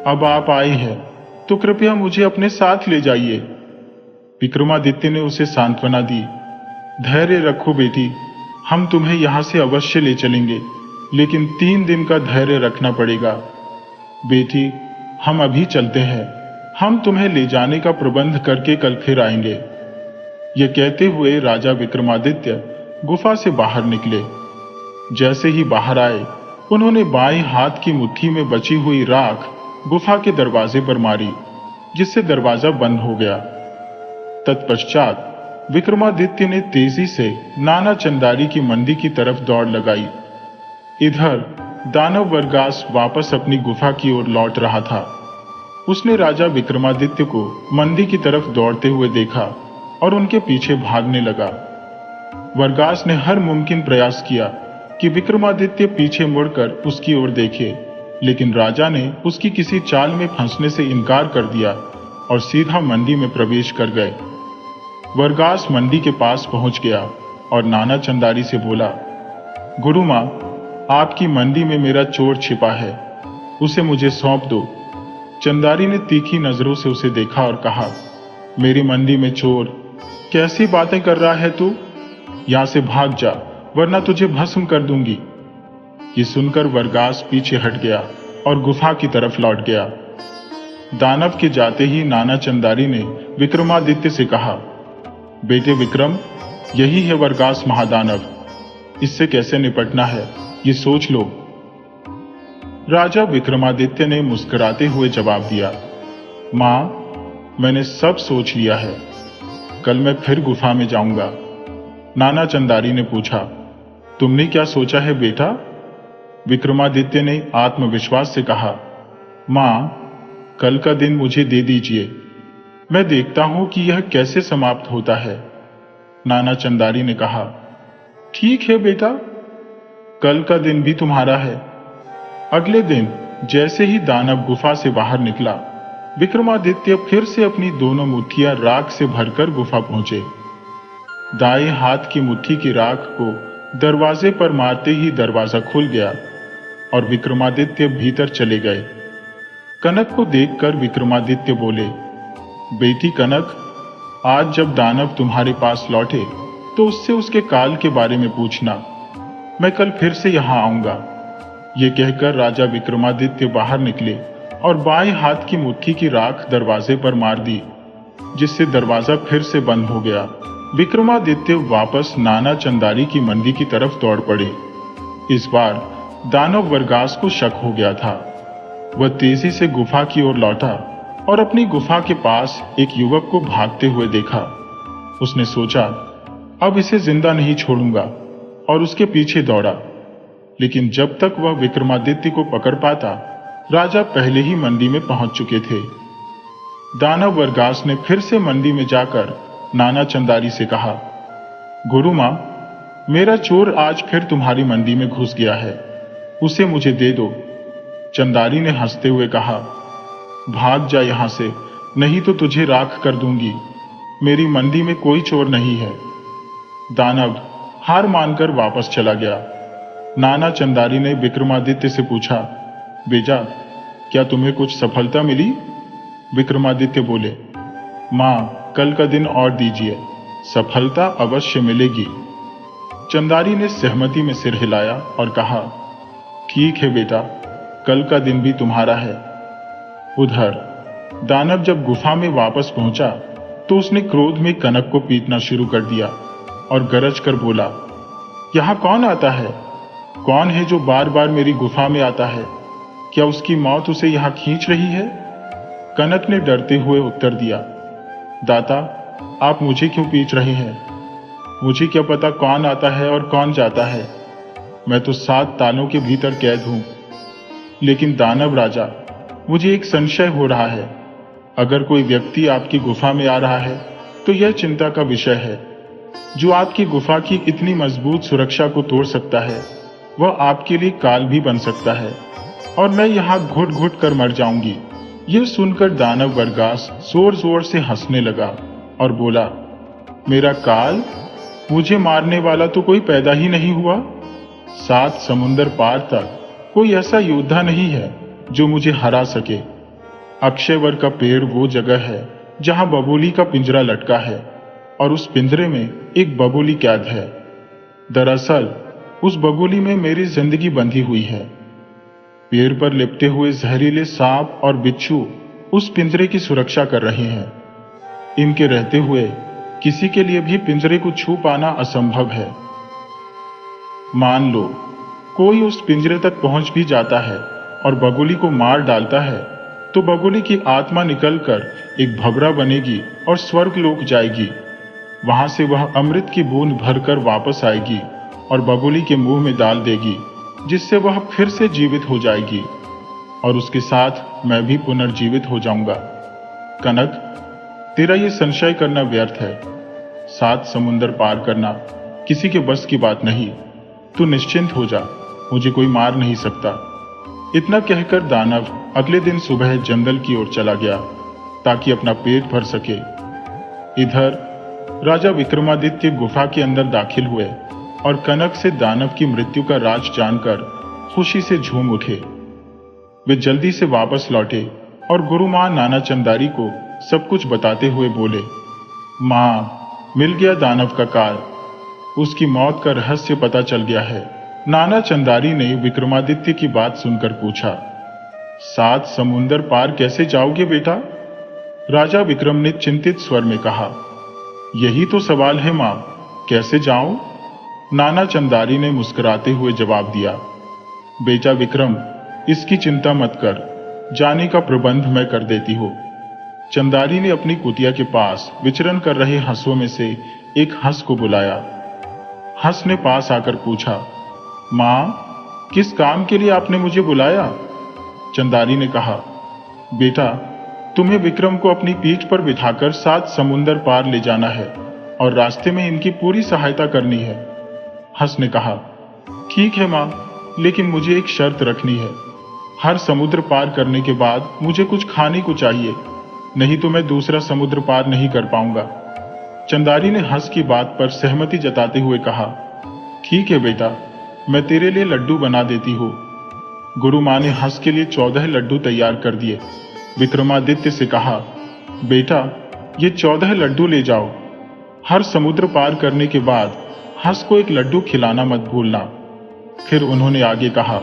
अब आप आए हैं तो कृपया मुझे अपने साथ ले जाइए। विक्रमादित्य ने उसे सांत्वना दी। धैर्य रखो बेटी, हम तुम्हें यहां से अवश्य ले चलेंगे, लेकिन 3 दिन का धैर्य रखना पड़ेगा। बेटी, हम अभी चलते हैं, हम तुम्हें ले जाने का प्रबंध करके कल फिर आएंगे। यह कहते हुए राजा विक्रमादित्य गुफा से बाहर निकले। जैसे ही बाहर आए, उन्होंने बाएं हाथ की मुट्ठी में बची हुई राख गुफा के दरवाजे पर मारी, जिससे दरवाजा बंद हो गया। तत्पश्चात विक्रमादित्य ने तेजी से नाना चंदारी की मंडी की तरफ दौड़ लगाई। इधर दानव वर्गास वापस अपनी गुफा की ओर लौट रहा था। उसने राजा विक्रमादित्य को मंडी की तरफ दौड़ते हुए देखा और उनके पीछे भागने लगा। वर्गास ने हर मुमकिन प्रयास किया कि विक्रमादित्य पीछे मुड़कर उसकी ओर देखे, लेकिन राजा ने उसकी किसी चाल में फंसने से इनकार कर दिया और सीधा मंडी में प्रवेश कर गए। वर्गास मंडी के पास पहुंच गया और नाना चंदारी से बोला, गुरु मां, आपकी मंडी में मेरा चोर छिपा है, उसे मुझे सौंप दो। चंदारी ने तीखी नजरों से उसे देखा और कहा, मेरी मंडी में चोर? कैसी बातें कर रहा है तू? यहां से भाग जा, वरना तुझे भस्म कर दूंगी। ये सुनकर वर्गास पीछे हट गया और गुफा की तरफ लौट गया। दानव के जाते ही नाना चंदारी ने विक्रमादित्य से कहा, बेटे विक्रम, यही है वर्गास महादानव, इससे कैसे निपटना है ये सोच लो। राजा विक्रमादित्य ने मुस्कुराते हुए जवाब दिया, मां, मैंने सब सोच लिया है, कल मैं फिर गुफा में जाऊंगा। नाना चंदारी ने पूछा, तुमने क्या सोचा है बेटा? विक्रमादित्य ने आत्मविश्वास से कहा। मां, कल का दिन मुझे दे दीजिए, मैं देखता हूं कि यह कैसे समाप्त होता है। नाना चंदारी ने कहा। ठीक है बेटा, कल का दिन भी तुम्हारा है। अगले दिन जैसे ही दानव गुफा से बाहर निकला, विक्रमादित्य फिर से अपनी दोनों मुट्ठियां राख से भरकर गुफा पहुंचे। दाएं हाथ की मुट्ठी की राख को दरवाजे पर मारते ही दरवाजा खुल गया और विक्रमादित्य भीतर चले गए। कनक को देखकर विक्रमादित्य बोले, बेटी कनक, आज जब दानव तुम्हारे पास लौटे तो उससे उसके काल के बारे में पूछना। मैं कल फिर से यहां आऊंगा। ये कहकर राजा विक्रमादित्य बाहर निकले और बाएं हाथ की मुट्ठी की राख दरवाजे पर मार दी, जिससे दरवाजा फिर से बंद हो गया। विक्रमादित्य वापस नाना चंदारी की मंडी की तरफ दौड़ पड़े। इस बार दानव वर्गास को शक हो गया था। वह तेजी से गुफा की ओर लौटा और अपनी गुफा के पास एक युवक को भागते हुए देखा। उसने सोचा, अब इसे जिंदा नहीं छोड़ूंगा, और उसके पीछे दौड़ा। लेकिन जब तक वह विक्रमादित्य को पकड़ पाता, राजा पहले ही मंडी में पहुंच चुके थे। दानव वर्गास ने फिर से मंडी में जाकर नाना चंदारी से कहा, गुरु मां, मेरा चोर आज फिर तुम्हारी मंडी में घुस गया है, उसे मुझे दे दो। चंदारी ने हंसते हुए कहा, भाग जा यहां से, नहीं तो तुझे राख कर दूंगी। मेरी मंडी में कोई चोर नहीं है। दानव हार मानकर वापस चला गया। नाना चंदारी ने विक्रमादित्य से पूछा, बेजा, क्या तुम्हें कुछ सफलता मिली? विक्रमादित्य बोले, मां, कल का दिन और दीजिए, सफलता अवश्य मिलेगी। चंदारी ने सहमति में सिर हिलाया और कहा, ठीक है बेटा, कल का दिन भी तुम्हारा है। उधर दानव जब गुफा में वापस पहुंचा तो उसने क्रोध में कनक को पीटना शुरू कर दिया और गरज कर बोला, यहां कौन आता है? कौन है जो बार बार मेरी गुफा में आता है? क्या उसकी मौत उसे यहां खींच रही है? कनक ने डरते हुए उत्तर दिया, दाता, आप मुझे क्यों पीट रहे हैं? मुझे क्या पता कौन आता है और कौन जाता है। मैं तो 7 तालों के भीतर कैद हूं। लेकिन दानव राजा, मुझे एक संशय हो रहा है। अगर कोई व्यक्ति आपकी गुफा में आ रहा है तो यह चिंता का विषय है। जो आपकी गुफा की इतनी मजबूत सुरक्षा को तोड़ सकता है, वह आपके लिए काल भी बन सकता है, और मैं यहां घुट घुट कर मर जाऊंगी। यह सुनकर दानव वर्गास जोर जोर से हंसने लगा और बोला, मेरा काल? मुझे मारने वाला तो कोई पैदा ही नहीं हुआ। 7 समुंदर पार तक कोई ऐसा योद्धा नहीं है जो मुझे हरा सके। अक्षयवर का पेड़ वो जगह है जहां बबूली का पिंजरा लटका है, और उस पिंजरे में एक बबूली कैद है। दरअसल उस बबूली में मेरी जिंदगी बंधी हुई है। पेड़ पर लिपटे हुए जहरीले सांप और बिच्छू उस पिंजरे की सुरक्षा कर रहे हैं। इनके रहते हुए किसी के लिए भी पिंजरे को छू पाना असंभव है। मान लो कोई उस पिंजरे तक पहुंच भी जाता है और बगुली को मार डालता है, तो बगुली की आत्मा निकलकर एक भवरा बनेगी और स्वर्ग लोक जाएगी। वहां से वह अमृत की बूंद भरकर वापस आएगी और बगुली के मुंह में डाल देगी, जिससे वह फिर से जीवित हो जाएगी, और उसके साथ मैं भी पुनर्जीवित हो जाऊंगा। कनक, तेरा ये संशय करना व्यर्थ है। 7 समुंदर पार करना किसी के बस की बात नहीं। तू निश्चिंत हो जा, मुझे कोई मार नहीं सकता। इतना कहकर दानव अगले दिन सुबह जंगल की ओर चला गया ताकि अपना पेट भर सके। इधर राजा विक्रमादित्य गुफा के अंदर दाखिल हुए और कनक से दानव की मृत्यु का राज जानकर खुशी से झूम उठे। वे जल्दी से वापस लौटे और गुरु मां नाना चंदारी को सब कुछ बताते हुए बोले, मां, मिल गया दानव का काल। उसकी मौत का रहस्य पता चल गया है। नाना चंदारी ने विक्रमादित्य की बात सुनकर पूछा, 7 समुंदर पार कैसे जाओगे बेटा? राजा विक्रम ने चिंतित स्वर में कहा, यही तो सवाल है मां, कैसे जाऊं? नाना चंदारी ने मुस्कुराते हुए जवाब दिया, बेटा विक्रम, इसकी चिंता मत कर, जाने का प्रबंध मैं कर देती हूं। चंदारी ने अपनी कुटिया के पास विचरण कर रहे हंसों में से एक हंस को बुलाया। हंस ने पास आकर पूछा, माँ, किस काम के लिए आपने मुझे बुलाया? चंदारी ने कहा, बेटा, तुम्हें विक्रम को अपनी पीठ पर बिठाकर 7 समुंदर पार ले जाना है और रास्ते में इनकी पूरी सहायता करनी है। हंस ने कहा, ठीक है माँ, लेकिन मुझे एक शर्त रखनी है। हर समुद्र पार करने के बाद मुझे कुछ खाने को चाहिए, नहीं तो मैं दूसरा समुद्र पार नहीं कर पाऊंगा। चंदारी ने हंस की बात पर सहमति जताते हुए कहा, ठीक है बेटा, मैं तेरे लिए लड्डू बना देती हूँ। गुरु माँ ने हंस के लिए 14 लड्डू तैयार कर दिए। विक्रमादित्य से कहा, बेटा, ये 14 लड्डू ले जाओ। हर समुद्र पार करने के बाद हंस को एक लड्डू खिलाना मत भूलना। फिर उन्होंने आगे कहा,